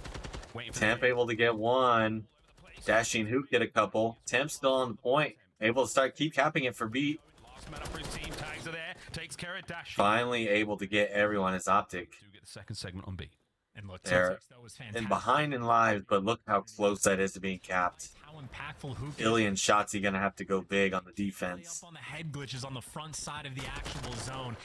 Temp able to get 1. Dashy and Hook get a couple. Temp still on the point. Able to start keep capping it for B. Last man up for his team. Tags are there. Takes care of Dashy. Finally able to get everyone as Optic. Do get the second segment on B. And look, They're was fantastic. and behind in lives, but look how close that is to being capped. How impactful Hook is. Illy and Shotzi gonna have to go big on the defense. Up on the head glitches on the front side of the actual zone.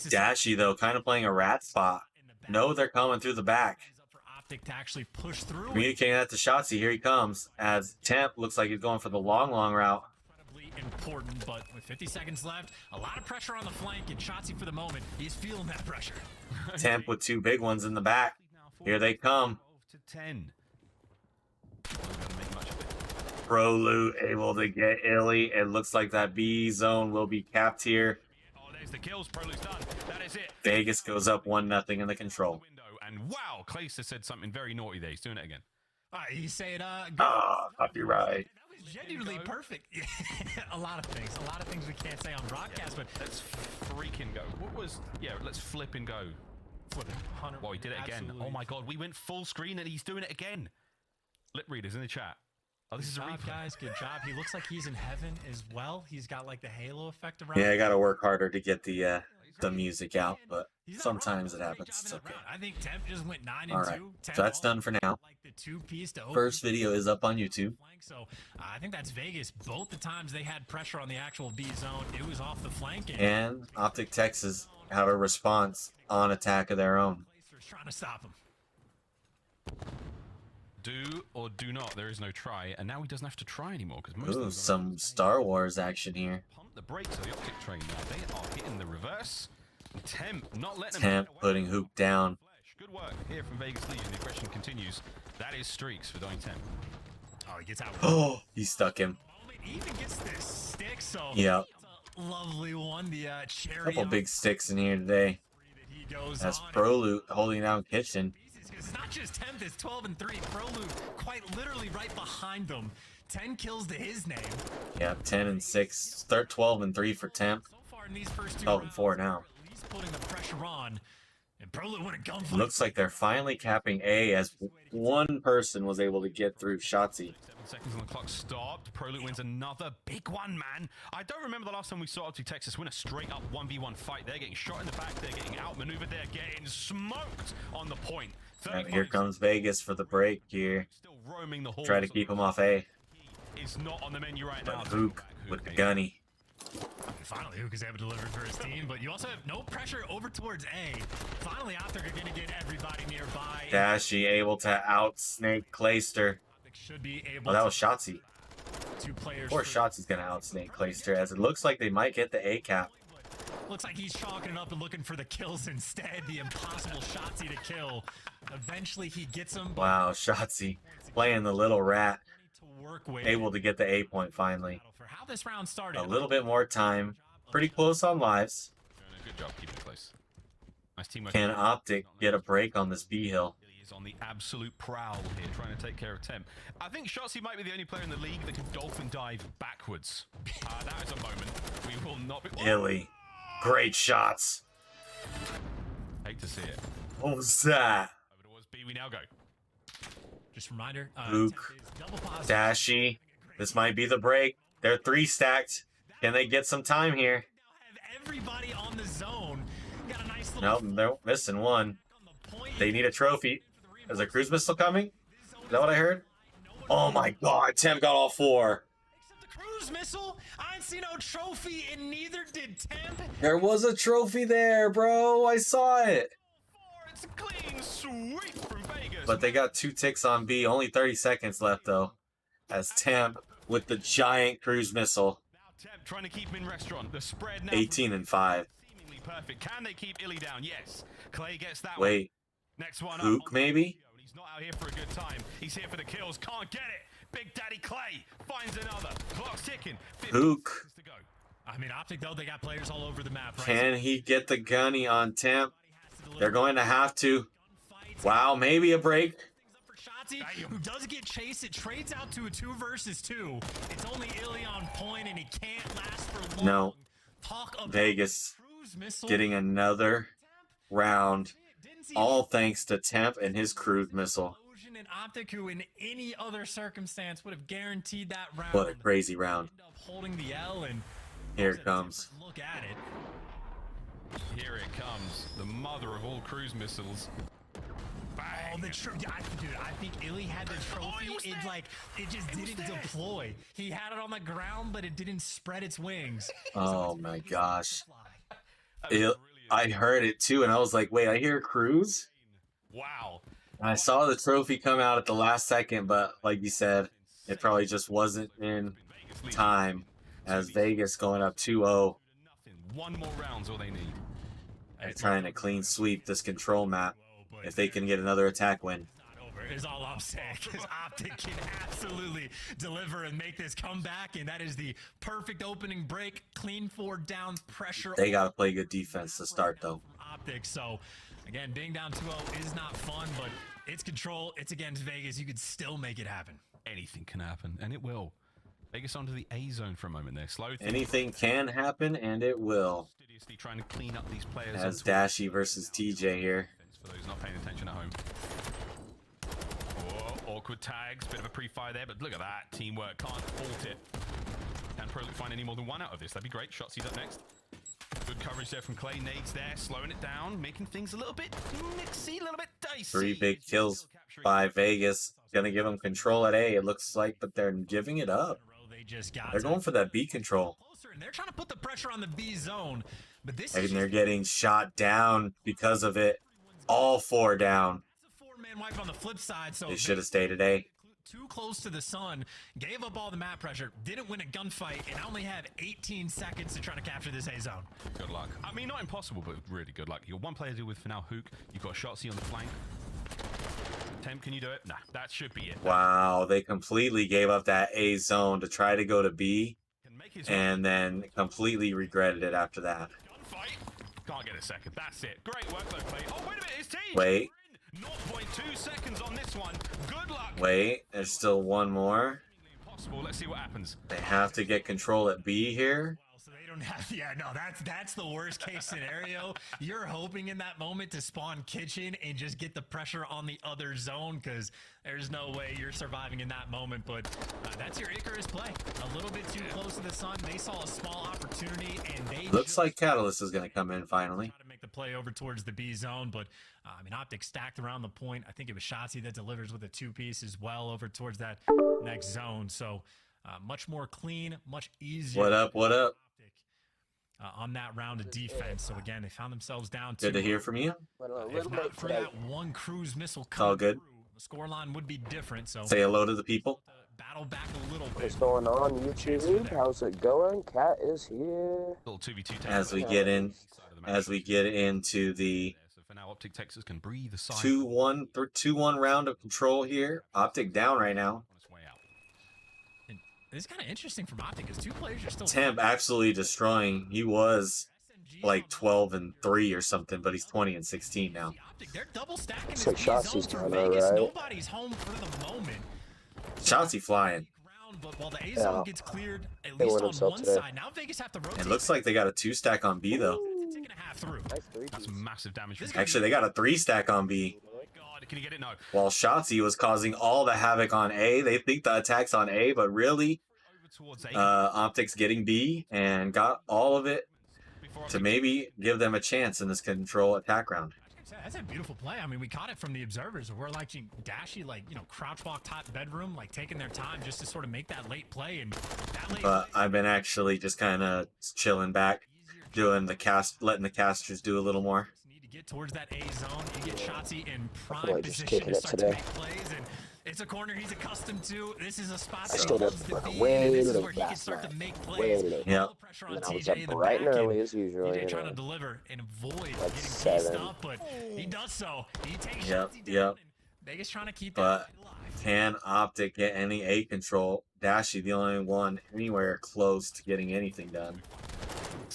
Dashy though, kind of playing a rat spot. No, they're coming through the back. For Optic to actually push through. Communicating that to Shotzi. Here he comes. As Temp looks like he's going for the long route. Incredibly important, but with 50 seconds left, a lot of pressure on the flank, and Shotzi for the moment, he's feeling that pressure. Temp with 2 big ones in the back. Here they come. 12 to 10. Not gonna make much of it. Proloop able to get Illy. It looks like that B zone will be capped here. Oh, there's the kills. Proloop's done. That is it. Vegas goes up 1-0 in the control. And wow, Clayster said something very naughty there. He's doing it again. He said, Copyright. That was genuinely perfect. a lot of things we can't say on broadcast, but Let's freaking go. What was, let's flip and go. flipping. Well, he did it again. Absolutely. Oh my god, we went full screen and he's doing it again. Lip readers in the chat. Oh, this is a Good job, replay. guys. Good job. He looks like he's in heaven as well. He's got like the halo effect around. Yeah, I him. gotta work harder to get the music out, but He's not sometimes wrong. it Great happens. job It's in that okay. round. I think Temp just went 9 and 2. All right, Temp so that's all done for now. Like the 2-piece to open First video is up on YouTube. flank. So I think that's Vegas. Both the times they had pressure on the actual B zone, it was off the flank. And Optic Texas have a response on attack of their own. Placers trying to stop him. Do or do not. There is no try, and now he doesn't have to try anymore because most of Ooh, them some Star Wars action here. pump the brakes of the optic train. Now they are hitting the reverse. And Temp not letting Temp them putting Hook down. Good work here from Vegas Legion. The aggression continues. That is streaks for Dying Temp. Oh, he gets out. Oh, he stuck him. He even gets this stick. So Yep. it's a lovely one. The cherry. Couple on big sticks in here today. that he goes That's on. Proloop holding down Kitchen. It's not just Temp, it's 12 and 3. Proloop quite literally right behind them. 10 kills to his name. Yeah, 10 and 6. Start 12 and 3 for Temp. So far in these first 2 12 and rounds, 4 now. at least putting the pressure on. And Proloop went a gunfight. Looks like they're finally capping A as one person was able to get through Shotzi. 7 seconds on the clock stopped. Proloop wins another big one, man. I don't remember the last time we saw Optic Texas win a straight up 1v1 fight. They're getting shot in the back. They're getting outmaneuvered. They're getting smoked on the point. And here comes Vegas for the break here. Still roaming the halls. Try to keep him off A. Is not on the menu right now. But Hook with the gunny. Finally, Hook is able to deliver for his team, but you also have no pressure over towards A. Finally, Optic are going to get everybody nearby. Dashy able to outsnake Clayster. Optic should be able Oh, that was Shotzi. to 2 players. Poor Shotzi's gonna outsnake Clayster as it looks like they might get the A cap. Looks like he's chalking it up and looking for the kills instead. The impossible Shotzi to kill. Eventually, he gets him. Wow, Shotzi playing the little rat. To work with. Able to get the A point finally. For how this round started. A little bit more time. Pretty close on lives. Doing a good job keeping it close. Nice teamwork. Can Optic get a break on this B hill? He is on the absolute prowl here, trying to take care of Temp. I think Shotzi might be the only player in the league that can dolphin dive backwards. That is a moment we will not be. Illy. Great shots. Hate to see it. What was that? Over towards B, we now go. Just a reminder. Luke. Temp is double positive. Dashy. This might be the break. They're 3 stacked. Can they get some time here? Now have everybody on the zone. Got a nice little. Nope, they're missing one. on the point. They need a trophy. Is a cruise missile coming? Is that what I heard? Oh my god, Temp got all 4. Except the cruise missile. I ain't seen no trophy, and neither did Temp. There was a trophy there, bro. I saw it. It's a clean sweep from Vegas. But they got 2 ticks on B. Only 30 seconds left, though. As Temp with the giant cruise missile. Now Temp trying to keep him in restaurant. The spread now 18 and 5. seemingly perfect. Can they keep Illy down? Yes. Clay gets that one. Wait, Next one Hook up. maybe? He's He's not out here for a good time. He's here for the kills. Can't get it. Big Daddy Clay finds another. Clock's ticking. 50 Hook. seconds to go. I mean, Optic, though, they got players all over the map, right? Can he get the gunny on Temp? They're going to have to. Wow, maybe a break. Who does get chased? It trades out to a 2 versus 2. It's only Illy on point, and he can't last for long. No. Talk about Vegas cruise missile. getting another round, all thanks to Temp and his cruise missile. And Optic, who in any other circumstance would have guaranteed that round. What a crazy round. End up holding the L, and Here it comes. look at it. Here it comes. The mother of all cruise missiles. Oh, the dude, I think Illy had the trophy. It just didn't deploy. He had it on the ground, but it didn't spread its wings. Oh my gosh. That's I heard it too, and I was like, wait, I hear cruise? Wow. And I saw the trophy come out at the last second, but like you said, it probably just wasn't in time as Vegas going up 2-0. One more round's all they need. They're trying to clean sweep this control map if they can get another attack win. Is all I'm saying, because Optic can absolutely deliver and make this comeback, and that is the perfect opening break. Clean 4 down, pressure. They got to play good defense to start, though. Optic, so again, being down 2-0 is not fun, but it's control. It's against Vegas. You could still make it happen. Anything can happen, and it will. Vegas onto the A zone for a moment there. Slow. Anything can happen, and it will. Studiously trying to clean up these players. As Dashy versus TJ here. For those not paying attention at home. Oh, awkward tags, bit of a pre-fire there, but look at that. Teamwork, can't fault it. Can Pro find any more than one out of this? That'd be great. Shotzi's up next. Good coverage there from Clay. Nades there, slowing it down, making things a little bit mixy, a little bit dicey. 3 big kills by Vegas. Gonna give them control at A, it looks like, but they're giving it up. They're going for that B control. And they're trying to put the pressure on the B zone, but this And is they're getting shot down because of it. All 4 down. a 4-man wipe on the flip side, so They should have stayed at A. too close to the sun, gave up all the map pressure, didn't win a gunfight, and only have 18 seconds to try to capture this A zone. Good luck. I mean, not impossible, but really good luck. You're one player to deal with for now, Hook. You've got Shotzi on the flank. Temp, can you do it? Nah, that should be it. Wow, they completely gave up that A zone to try to go to B, Can make his and then completely regretted it after that. gunfight. Can't get a second. That's it. Great work, though, Clay. Oh, wait a minute. His team. Wait. 0.2 seconds on this one. Good luck. Wait, there's still one more. Impossible. Let's see what happens. They have to get control at B here. So they don't have, no, that's the worst case scenario. You're hoping in that moment to spawn kitchen and just get the pressure on the other zone, because there's no way you're surviving in that moment. But that's your Icarus play. A little bit too close to the sun. They saw a small opportunity, and they Looks like Catalyst is going to come in finally. try to make the play over towards the B zone. But I mean, Optic stacked around the point. I think it was Shotzi that delivers with a 2-piece as well over towards that next zone. So much more clean, much easier. What up, what up? On that round of defense. So again, they found themselves down Good to to hear from you. if not for that one cruise missile all coming good. through, the scoreline would be different. So Say hello to the people. battle back a little bit. What's going on, YouTube? How's it going? Cat is here. Little 2v2 As we get into the So for now, Optic Texas can breathe a sigh. 2-1 round of control here. Optic down right now. On its way out. And it's kind of interesting from Optic because 2 players are still Temp absolutely destroying. He was like 12-3 or something, but he's 20-16 now. Optic, they're double stacking Looks this like B Shotzi's zone for down, Vegas. right? Nobody's home for the moment. Shotzi flying. But while the A zone Yeah. gets cleared, at They least won on himself one today. side, now Vegas have to rotate. It looks like they got a 2-stack on B though. It's taking a half through. Nice 3 That's massive damage. From Actually, they got a 3-stack on B. Oh my God, can you get it? No. While Shotzi was causing all the havoc on A. They think the attack's on A, but really, Over towards A. Optic's getting B and got all of it Before to Optic- maybe give them a chance in this control attack round. That's a beautiful play. I mean, we caught it from the observers. We're like Dashy, like, crouch walk top bedroom, like taking their time just to sort of make that late play. And that late But play, I've been actually just kind of chilling back, doing the letting the casters do a little more. need to get towards that A zone. You get Shotzi in prime like just position kicking to it start to today. make plays. And it's a corner he's accustomed to. This is a spot I that still he loves did to be. way and this is late where he can last start to night. make Way plays. late. Yep. All the pressure on And I was TJ up in the bright back, and early as usual. TJ You trying to know. deliver and avoid Like getting 7. pieced up, but he does so. He takes Yep, Shotzi down yep. and Vegas trying to keep But that alive. can Optic get any A control? Dashy, the only one anywhere close to getting anything done.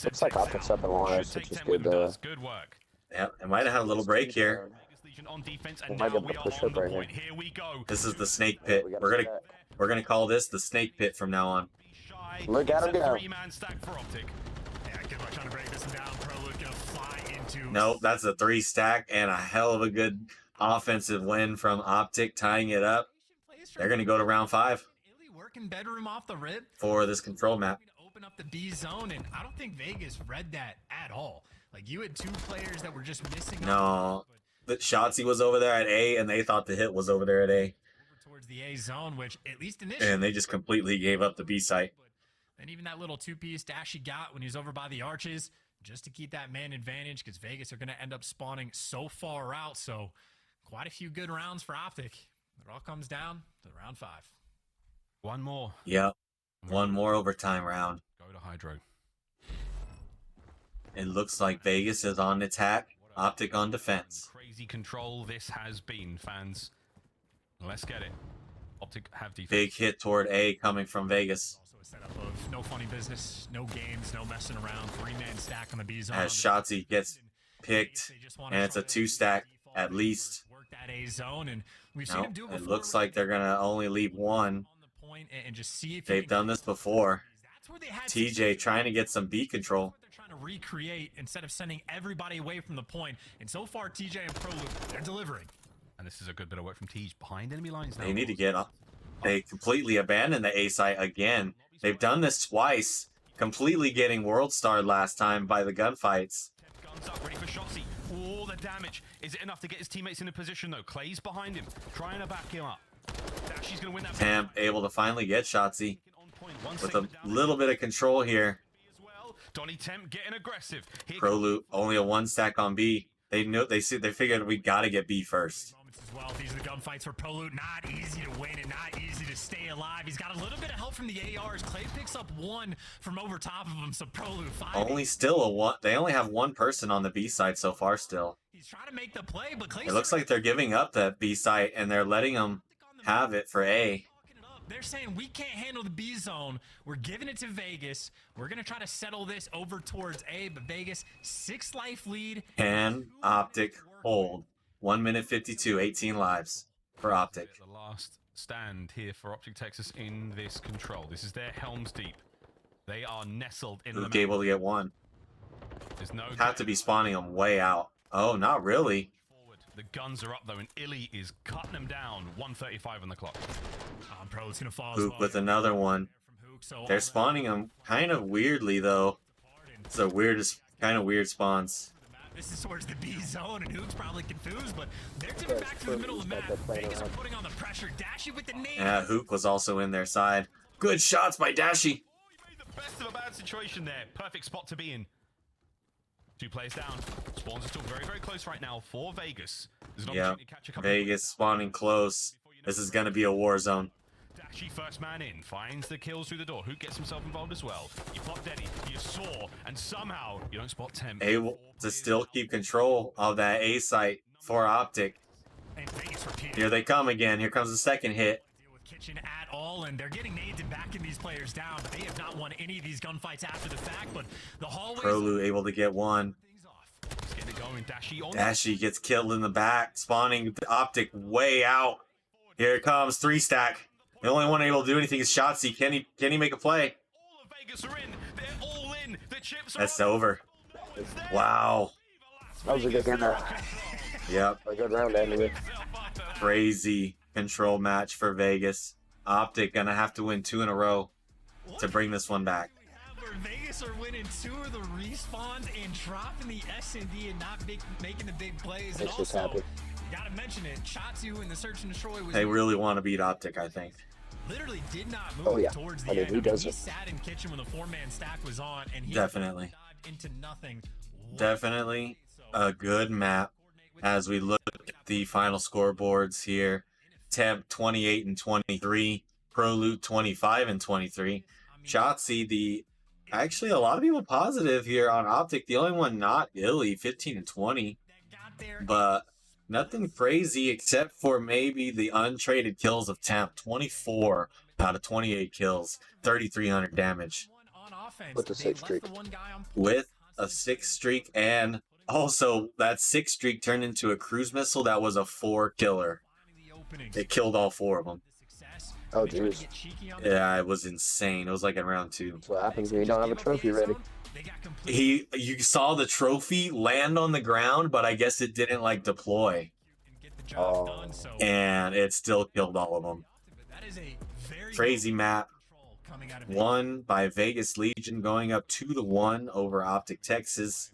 Looks like Optic's up and alive, which is good. Good work. Yeah, it might have had a little break here. On defense, We and might now get we the are push on up the right point. here. Here we go. This is the snake pit. We got We're gonna call this the snake pit from now on. Look at him It's a go. 3-man stack for Optic. Yeah, good luck trying to break this one down. Pro Luke gonna fly into. Nope, that's a 3 stack and a hell of a good offensive win from Optic, tying it up. They're gonna go to round 5 Illy working bedroom off the rip. for this control map. Open up the B zone, and I don't think Vegas read that at all. Like, you had 2 players that were just missing. No, the Shotzi was over there at A, and they thought the hit was over there at A, Over towards the A zone, which at least initially. and they just completely gave up the B site. And even that little 2-piece dash he got when he was over by the arches, just to keep that man advantage, because Vegas are going to end up spawning so far out. So quite a few good rounds for Optic. It all comes down to round 5. One more. Yep, one more overtime round. Go to Hydro. It looks like Vegas is on attack, Optic on defense. Crazy control this has been, fans. Let's get it. Optic have defense. Big hit toward A coming from Vegas. Also a setup of no funny business, no games, no messing around. 3-man stack on the B zone. As Shotzi gets picked, and it's a 2 stack at least. Work that A zone, and we've seen No, him do it it before. looks like they're gonna only leave one. On the point and just see if he They've can done this before. That's where they had TJ trying to get some B control. They're trying to recreate instead of sending everybody away from the point. And so far, TJ and Pro Luke, they're delivering. And this is a good bit of work from Tej behind enemy lines now. They need to get up. They completely abandoned the A site again. They've done this twice, completely getting world starred last time by the gunfights. Guns up, ready for Shotzi. All the damage. Is it enough to get his teammates in a position though? Clay's behind him, trying to back him up. Dashy's gonna win that. Temp able to finally get Shotzi On point. One with a segment down little bit of control here. as well. Donny Temp getting aggressive. Here Pro comes- Loot only a 1 stack on B. They figured we gotta get B first. Moments as well. These are the gunfights for Pro Luke. Not easy to win and not easy to stay alive. He's got a little bit of help from the ARs. Clay picks up 1 from over top of him. So Pro Luke 5. Only still a 1. They only have 1 person on the B side so far still. He's trying to make the play, but Clay's It looks like they're giving up that B site and they're letting them have it for A. They're saying we can't handle the B zone. We're giving it to Vegas. We're going to try to settle this over towards A, but Vegas, 6 life lead. Can Optic hold? 1 minute 52, 18 lives for Optic. The last stand here for Optic Texas in this control. This is their Helms Deep. They are nestled in Luke the able to get 1. There's no Have to be spawning them way out. Oh, not really. forward. The guns are up though, and Illy is cutting them down. 1:35 on the clock. Pro is going to fall as Hook well. with another one. From Hook, so They're spawning them kind of weirdly though. It's the weirdest, kind of weird spawns. This is towards the B zone, and Hook's probably confused, but they're giving Yeah, back to the middle of the Hook's map. got that play Vegas are around. putting on the pressure. Dashy with the nade. Yeah, Hook was also in their side. Good shots by Dashy. Oh, he made the best of a bad situation there. Perfect spot to be in. 2 players down. Spawns are still very, very close right now for Vegas. There's an Yeah, opportunity to catch a couple Vegas spawning close. This is gonna be a war zone. Dashy first man in, finds the kills through the door. Who gets himself involved as well? You plot Denny, you saw, and somehow you don't spot Temp. Able to still keep control of that A site for Optic. And Vegas repeated. Here they come again. Here comes the second hit. Deal with Kitchen at all, and they're getting nades and backing these players down, but they have not won any of these gunfights after the fact, but the hallways Prolu able to get 1. things off. Let's get it going. Dashy on Dashy gets killed in the back, spawning Optic way out. Here it comes, 3 stack. The only one able to do anything is Shotzi. Can he make a play? All of Vegas are in. They're all in. The chips are That's on. over. Wow. That was a good game there. Yep. A good round anyway. Crazy control match for Vegas. Optic gonna have to win 2 in a row to bring this one back. Where Vegas are winning 2 of the respawns and dropping the S&D and not making the big plays. And Makes us also, happy. gotta mention it, Chatsu in the search and destroy was They really want to beat Optic, I think. literally did not move Oh, yeah. towards the I mean, end. who doesn't? He sat in kitchen when the 4-man stack was on, and he Definitely. dived into nothing. Definitely a good map as we look at the final scoreboards here. Temp 28 and 23, Proloot 25 and 23. Shotzi, actually a lot of people positive here on Optic. The only one not Illy, 15 and 20. That got there. But Nothing crazy except for maybe the untraded kills of Tamp. 24 out of 28 kills, 3,300 damage. With a 6 streak. With a 6 streak, and also that 6 streak turned into a cruise missile that was a 4 killer. It killed all 4 of them. Oh, jeez. Yeah, it was insane. It was like in round 2. That's what happens when you don't have a trophy ready. You saw the trophy land on the ground, but I guess it didn't like deploy. Oh. And it still killed all of them. Crazy map. Won by Vegas Legion, going up 2-1 over Optic Texas.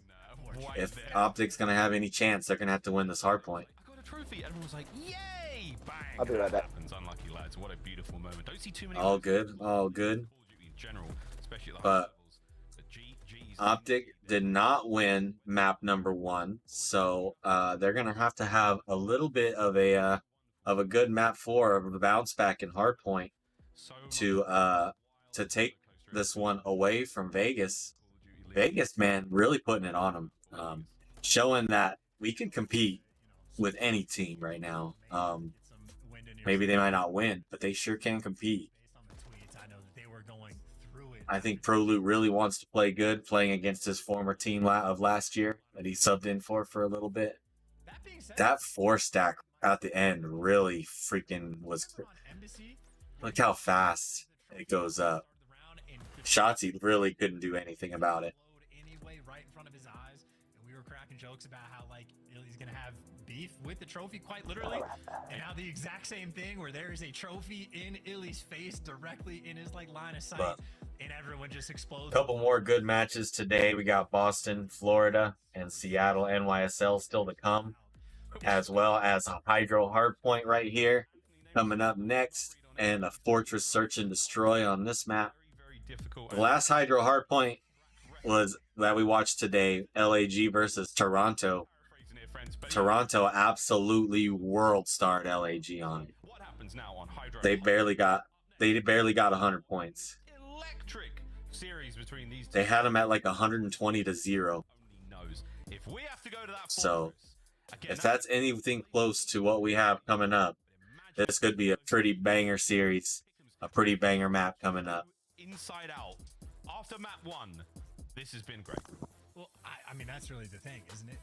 If Optic's gonna have any chance, they're gonna have to win this hardpoint. I got a trophy. Everyone's like, "Yay!" Bang. I'll be right back. Unlucky lads. What a beautiful moment. Don't see too many. All good, all good. But Optic did not win map number 1, so they're gonna have to have a little bit of a good map 4 of the bounce back in hardpoint to take this one away from Vegas. Vegas, man, really putting it on them, showing that we can compete with any team right now. Maybe they might not win, but they sure can compete. I think ProLoot really wants to play good, playing against his former team of last year that he subbed in for a little bit. That 4 stack at the end really freaking was. Look how fast it goes up. Shotzi really couldn't do anything about it. Right in front of his eyes, and we were cracking jokes about how like he's gonna have beef with the trophy, quite literally, and how the exact same thing where there is a trophy in Illy's face directly in his like line of sight, and everyone just explodes. A couple more good matches today. We got Boston, Florida, and Seattle NYSL still to come, as well as a Hydro Hardpoint right here coming up next, and a Fortress Search and Destroy on this map. The last Hydro Hardpoint was that we watched today, LAG versus Toronto. Toronto absolutely world starred LAG on. They barely got 100 points. They had them at like 120-0. So if that's anything close to what we have coming up, this could be a pretty banger series, a pretty banger map coming up. Inside out after map 1. This has been great. Well, I mean, that's really the thing, isn't it?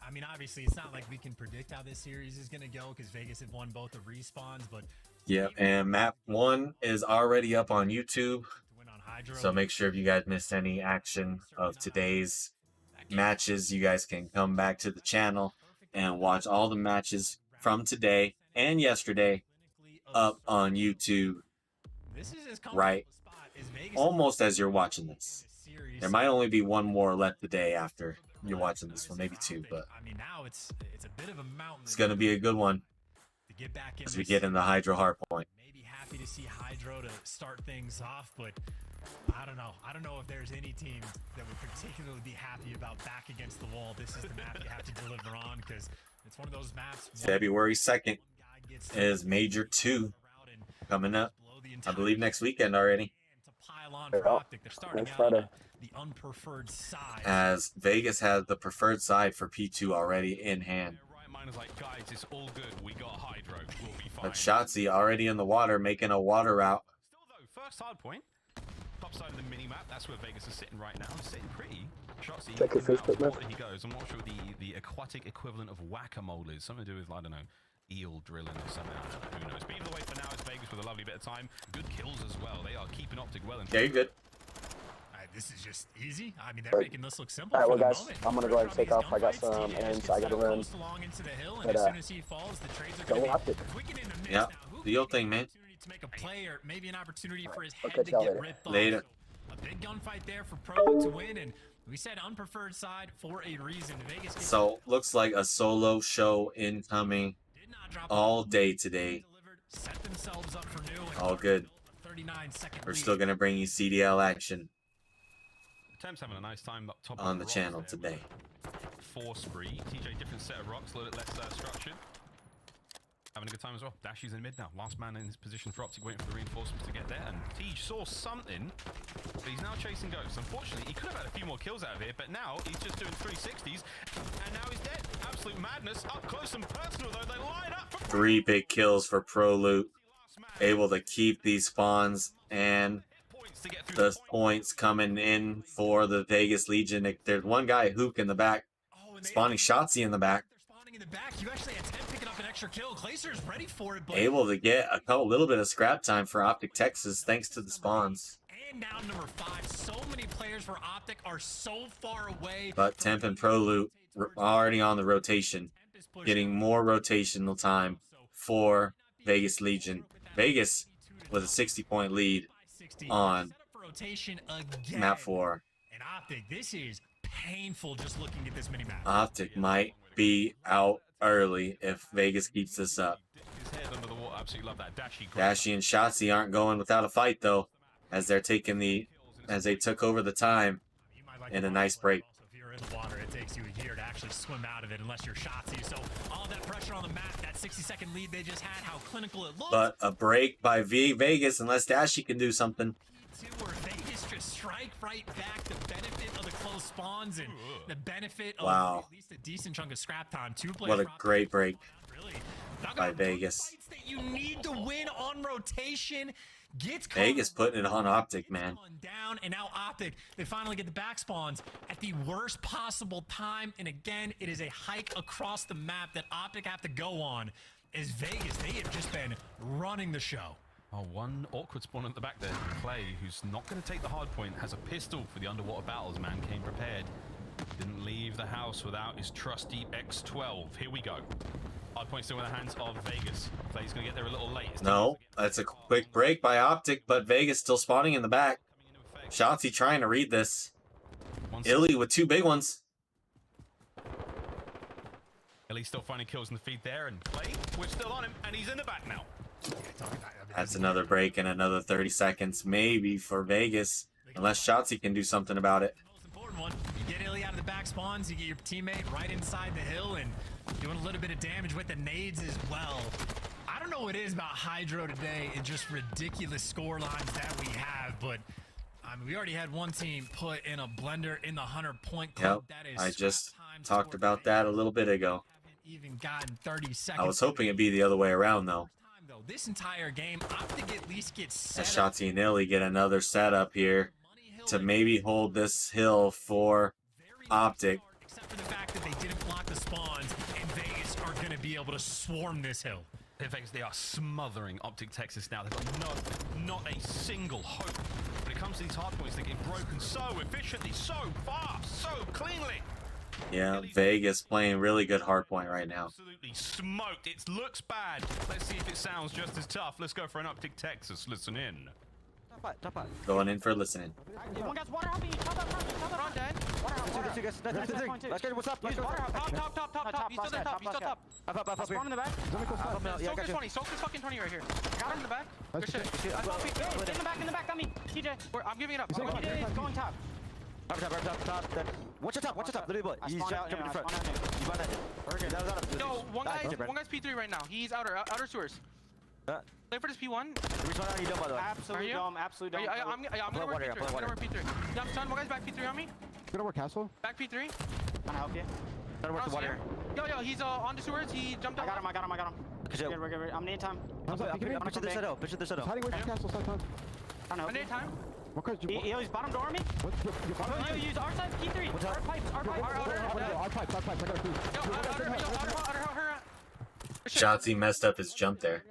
I mean, obviously, it's not like we can predict how this series is going to go because Vegas have won both the respawns, but... Yeah, and map 1 is already up on YouTube. So make sure if you guys missed any action of today's matches, you guys can come back to the channel and watch all the matches from today and yesterday up on YouTube, right? Almost as you're watching this. There might only be one more left the day after you're watching this one, maybe 2, but I mean, now it's a bit of a mountain. It's going to be a good one as we get in the Hydro Hardpoint. Maybe happy to see Hydro to start things off, but I don't know. I don't know if there's any team that would particularly be happy about back against the wall. This is the map you have to deliver on because it's one of those maps. February 2nd is Major 2 coming up. I believe next weekend already. Next Friday. The unpreferred side. As Vegas has the preferred side for P2 already in hand. Like, guys, it's all good. We got Hydro. We'll be fine. But Shotzi already in the water, making a water route. Still though, first hard point. Top side of the mini map. That's where Vegas is sitting right now. Sitting pretty. Shotzi. Check his Facebook map. He goes. I'm not sure the aquatic equivalent of whack-a-mole is. Something to do with, I don't know, eel drilling or something. Who knows? But either way, for now, it's Vegas with a lovely bit of time. Good kills as well. They are keeping Optic well. Yeah, you're good. This is just easy. I mean, they're making this look simple. All right, well, guys, I'm gonna go ahead and take off. I got some ends I gotta run. But don't watch it. Yeah, do your thing, man. To make a play or maybe an opportunity for his I'll head catch to y'all get later. ripped off. Later. A big gunfight there for Pro to win, and we said unpreferred side for a reason. Vegas. So looks like a solo show incoming all day today. Set themselves up for new. All good. 39-second We're still gonna bring you CDL action Temps having a nice time up top on the rocks channel there. today. 4 spree. TJ, different set of rocks, a little bit less structured. Having a good time as well. Dashy's in mid now. Last man in his position for Optic, waiting for the reinforcements to get there. And Tej saw something, but he's now chasing Ghost. Unfortunately, he could have had a few more kills out of here, but now he's just doing 360s, and now he's dead. Absolute madness. Up close and personal, though. They line up for 3 big kills for Pro Loot. Able to keep these spawns, and the points coming in for the Vegas Legion. There's one guy, Hook, in the back, spawning Shotzi in the back. In the back, you actually had 10 picking up an extra kill. Glacier's ready for it, but Able to get a little bit of scrap time for Optic Texas thanks to the spawns. And now number 5. So many players for Optic are so far away. But Temp and Pro Loot already on the rotation, getting more rotational time for Vegas Legion. Vegas with a 60-point lead on map 4. And Optic, this is painful just looking at this mini-map. Optic might be out early if Vegas keeps this up. Dashy and Shotzi aren't going without a fight though, as they took over the time in a nice break. If you're in the water, it takes you a year to actually swim out of it unless you're Shotzi. So all that pressure on the map, that 60-second lead they just had, how clinical it looked. But a break by Vegas unless Dashy can do something. Where Vegas just strike right back, the benefit of the close spawns and the benefit of at least a decent chunk of scrap time. 2 players. What a great break really by Vegas. That you need to win on rotation. Gets Vegas putting it on Optic, man. Down, and now Optic, they finally get the back spawns at the worst possible time. And again, it is a hike across the map that Optic have to go on. As Vegas, they have just been running the show. Oh, one awkward spawn at the back there. Clay, who's not going to take the hard point, has a pistol for the underwater battles. Man came prepared. Didn't leave the house without his trusty X12. Here we go. Hard point still in the hands of Vegas. Clay's going to get there a little late. No, that's a quick break by Optic, but Vegas still spawning in the back. Shotzi trying to read this. Illy with 2 big ones. Illy still finding kills in the feed there, and Clay, we're still on him, and he's in the back now. That's another break and another 30 seconds maybe for Vegas, unless Shotzi can do something about it. Most important one, you get Illy out of the back spawns, you get your teammate right inside the hill and doing a little bit of damage with the nades as well. I don't know what it is about Hydro today and just ridiculous score lines that we have, but I mean, we already had one team put in a blender in the 100-point club. Yep, I just talked about that a little bit ago. Even gotten 30 seconds. I was hoping it'd be the other way around though. This entire game, Optic at least gets set As Shotzi and Illy get another setup here to maybe hold this hill for Optic. Except for the fact that they didn't block the spawns, and Vegas are going to be able to swarm this hill. In fact, they are smothering Optic Texas now. They've got not a single hope. When it comes to these hard points, they're getting broken so efficiently, so fast, so cleanly. Yeah, Vegas playing really good hardpoint right now. Absolutely smoked. It looks bad. Let's see if it sounds just as tough. Let's go for an Optic Texas. Listen in. Going in for listening. One guy's water hopping. Top, dead. Let's get what's up. Use water hop. Top. He's still top. Up. Spawn in the back. Soak is 20. Soak is fucking 20 right here. Got him in the back. Good shit. In the back. Got me. TJ. I'm giving it up. TJ is going top. Top. Watch your top. Literally what? He's jumping in front. Yo, one guy's P3 right now. He's outer sewers. Play for this P1. Absolutely dumb. I'm gonna work P3. Yeah, I'm stunned. One guy's back P3 on me. Gonna work castle. Back P3. Can I help you? Gotta work the water. Yo, he's on the sewers. He jumped out. I got him. We're good. I'm needing time. I'm pushing this setup. Hiding away from castle. I need time. He's bottom door on me. Yo, use our side P3. Our pipes. Our pipes. I got a food. Shotzi messed up his jump there.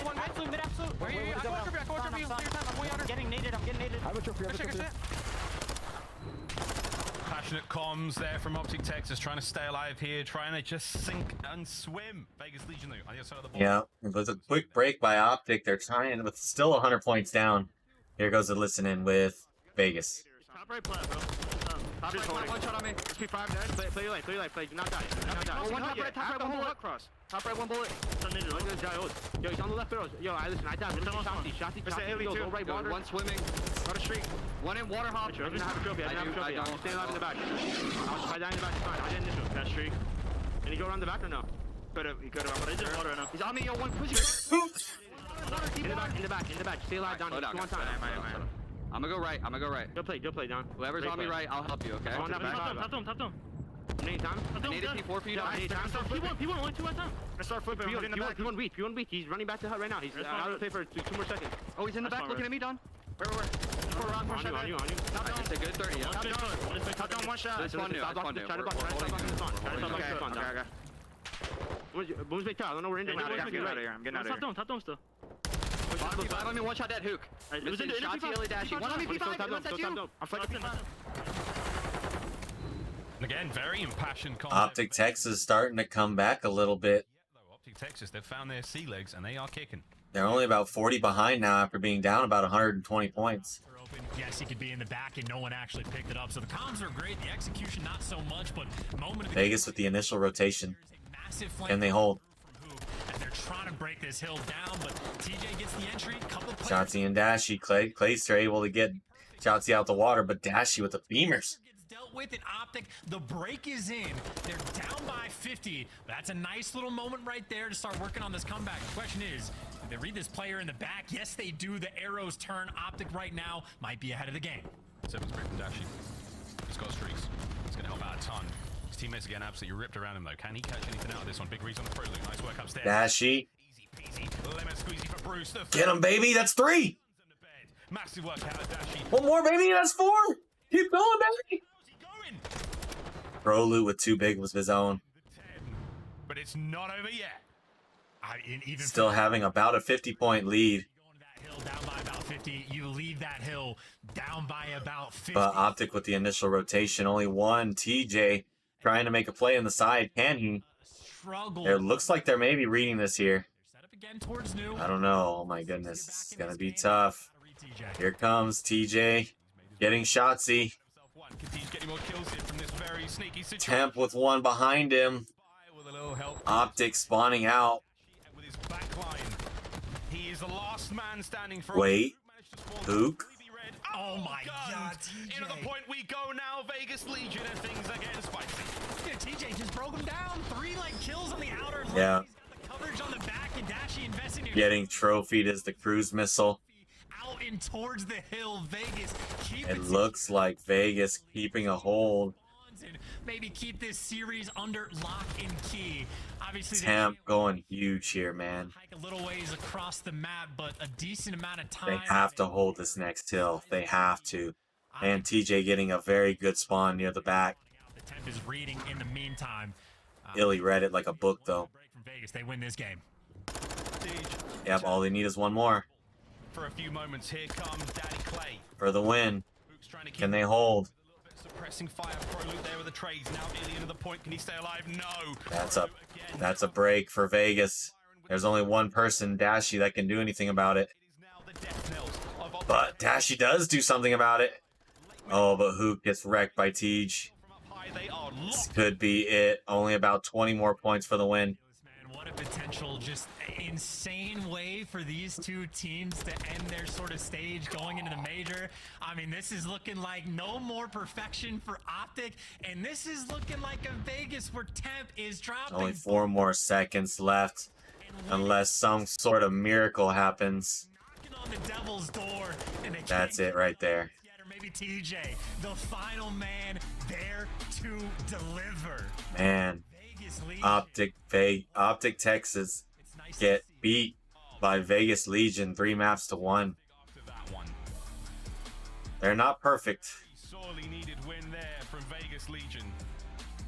One mid absolute. Where are you? I'm going for you. I'm getting naded. I have a trophy. Passionate comms there from Optic Texas, trying to stay alive here, trying to just sink and swim. Vegas Legion though, on the other side of the ball. Yeah, it was a quick break by Optic. They're trying with still 100 points down. Here goes the listening with Vegas. Top right plat, bro. Top right plat, one shot on me. SP5 dead. Play your life. Do not die. One top right, one bullet. Cross. Top right, one bullet. Look at this guy. Yo, he's on the left barrel. Yo, listen, I died. Shotzi. Go right water. One swimming. Got a streak. One in water hop. I didn't have a trophy. I'm staying alive in the back. I died in the back. It's fine. I didn't initial. That streak. Can you go around the back or no? He could have. He's on me, yo, one push. In the back. Stay alive, Don. Slow down, guys. I'm gonna go right. Good play, Don. Whoever's on me right, I'll help you, okay? On that back. Top them. I need time. I need a P4 for you, Don. P1, only 2 at a time. Let's start flipping. P1 weak. He's running back to hut right now. He's out of the play for 2 more seconds. Oh, he's in the back looking at me, Don. Where? On you. It's a good 30, yeah? Top down, one shot. This one new. Try to block the Boom's big top. I don't know where in. I'm getting out of here. Top dome still. Bottom on me, one shot that hook. Listen, shot to Dashy. One on me, P5. That's you. I'm fighting. Again, very impassioned concept. Optic Texas starting to come back a little bit. Optic Texas, they've found their sea legs and they are kicking. They're only about 40 behind now after being down about 120 points. Yes, he could be in the back and no one actually picked it up. So the comms are great, the execution not so much, but moment of the Vegas with the initial rotation. massive Can they hold? And they're trying to break this hill down, but TJ gets the entry. Couple Shotzi and Dashy. Clayster able to get Shotzi out the water, but Dashy with the beamers. gets dealt with in Optic. The break is in. They're down by 50. That's a nice little moment right there to start working on this comeback. The question is, do they read this player in the back? Yes, they do. The arrows turn. Optic right now might be ahead of the game. 7's great from Dashy. He's got streaks. He's going to help out a ton. His teammates are getting absolutely ripped around him, though. Can he catch anything out of this one? Big Reese on the pro loop. Nice work upstairs. Dashy. Easy peasy. Lemon squeezy for Bruce. Get him, baby. That's 3. Massive work out of Dashy. One more, baby. That's 4. Keep going, baby. How's he going? Pro loot with 2 big was his own. But it's not over yet. Even Still having about a 50-point lead. going to that hill down by about 50. You leave that hill down by about 50. But Optic with the initial rotation. Only one. TJ trying to make a play on the side. Can he? Struggle. It looks like they're maybe reading this here. Set up again towards new. I don't know. Oh my goodness. This is going to be tough. Here comes TJ getting Shotzi. Temp with 1 behind him. Optic spawning out. With his backline. He is the last man standing for Wait. Hook. Oh my God, TJ. Into the point we go now, Vegas Legion, and things are getting spicy. TJ just broke him down. 3 kills on the outer lane. Yeah. He's got the coverage on the back, and Dashy investing in Getting trophied as the cruise missile. out and towards the hill. Vegas keep It looks like Vegas keeping a hold. and maybe keep this series under lock and key. Obviously, Temp going huge here, man. hike a little ways across the map, but a decent amount of time. They have to hold this next hill. They have to. And TJ getting a very good spawn near the back. The temp is reading in the meantime. Illy read it like a book, though. Break from Vegas. They win this game. Yep, all they need is 1 more For a few moments, here comes Daddy Clay. for the win. Luke's trying to keep Can they hold? a little bit suppressing fire. Pro Luke there with the trades. Now nearly into the point. Can he stay alive? No. That's a break for Vegas. There's only 1 person, Dashy, that can do anything about it. It is now the death knells of Optic. But Dashy does do something about it. Oh, but Hook gets wrecked by Tej. From up high, they are This locked. could be it. Only about 20 more points for the win. Man, what a potential, just insane way for these 2 teams to end their sort of stage going into the major. I mean, this is looking like no more perfection for Optic, and this is looking like a Vegas where Temp is dropping. Only 4 more seconds left. Unless some sort of miracle happens. Knocking on the devil's door, and they That's can't it right there. get, or maybe TJ, the final man there to deliver. Man, Vegas leads. Optic Texas It's nice to get see. beat by Vegas Legion 3 maps to 1. After that one. They're not perfect. Sorely needed win there from Vegas Legion.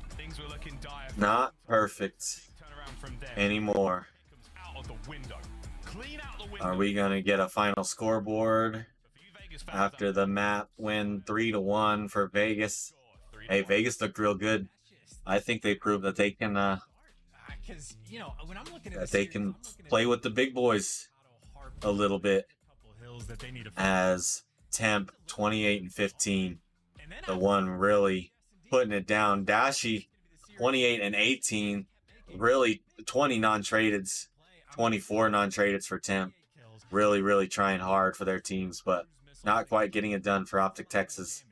Things were looking dire. Not perfect Turnaround from them. anymore. Comes out of the window. Clean out the window. Are we going to get a final scoreboard For you Vegas fans after the map win 3-1 for Vegas? Hey, Vegas looked real good. I think they proved that they can Because, you know, when I'm looking at that this they series, can I'm looking at play with the big boys a little bit. couple hills that they need to As Temp 28 and 15, and then the one really putting it down. Dashy 28 and 18, really 20 non-tradeds, 24 non-tradeds for Temp. Really trying hard for their teams, but not quite getting it done for Optic Texas.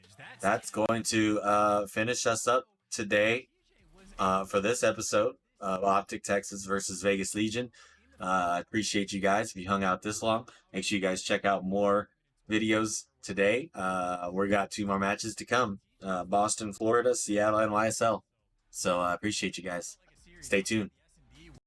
That's going to finish us up today for this episode. of Optic Texas versus Vegas Legion. I appreciate you guys. If you hung out this long, make sure you guys check out more videos today. We got 2 more matches to come. Boston, Florida, Seattle, and YSL. So I appreciate you guys. Stay tuned.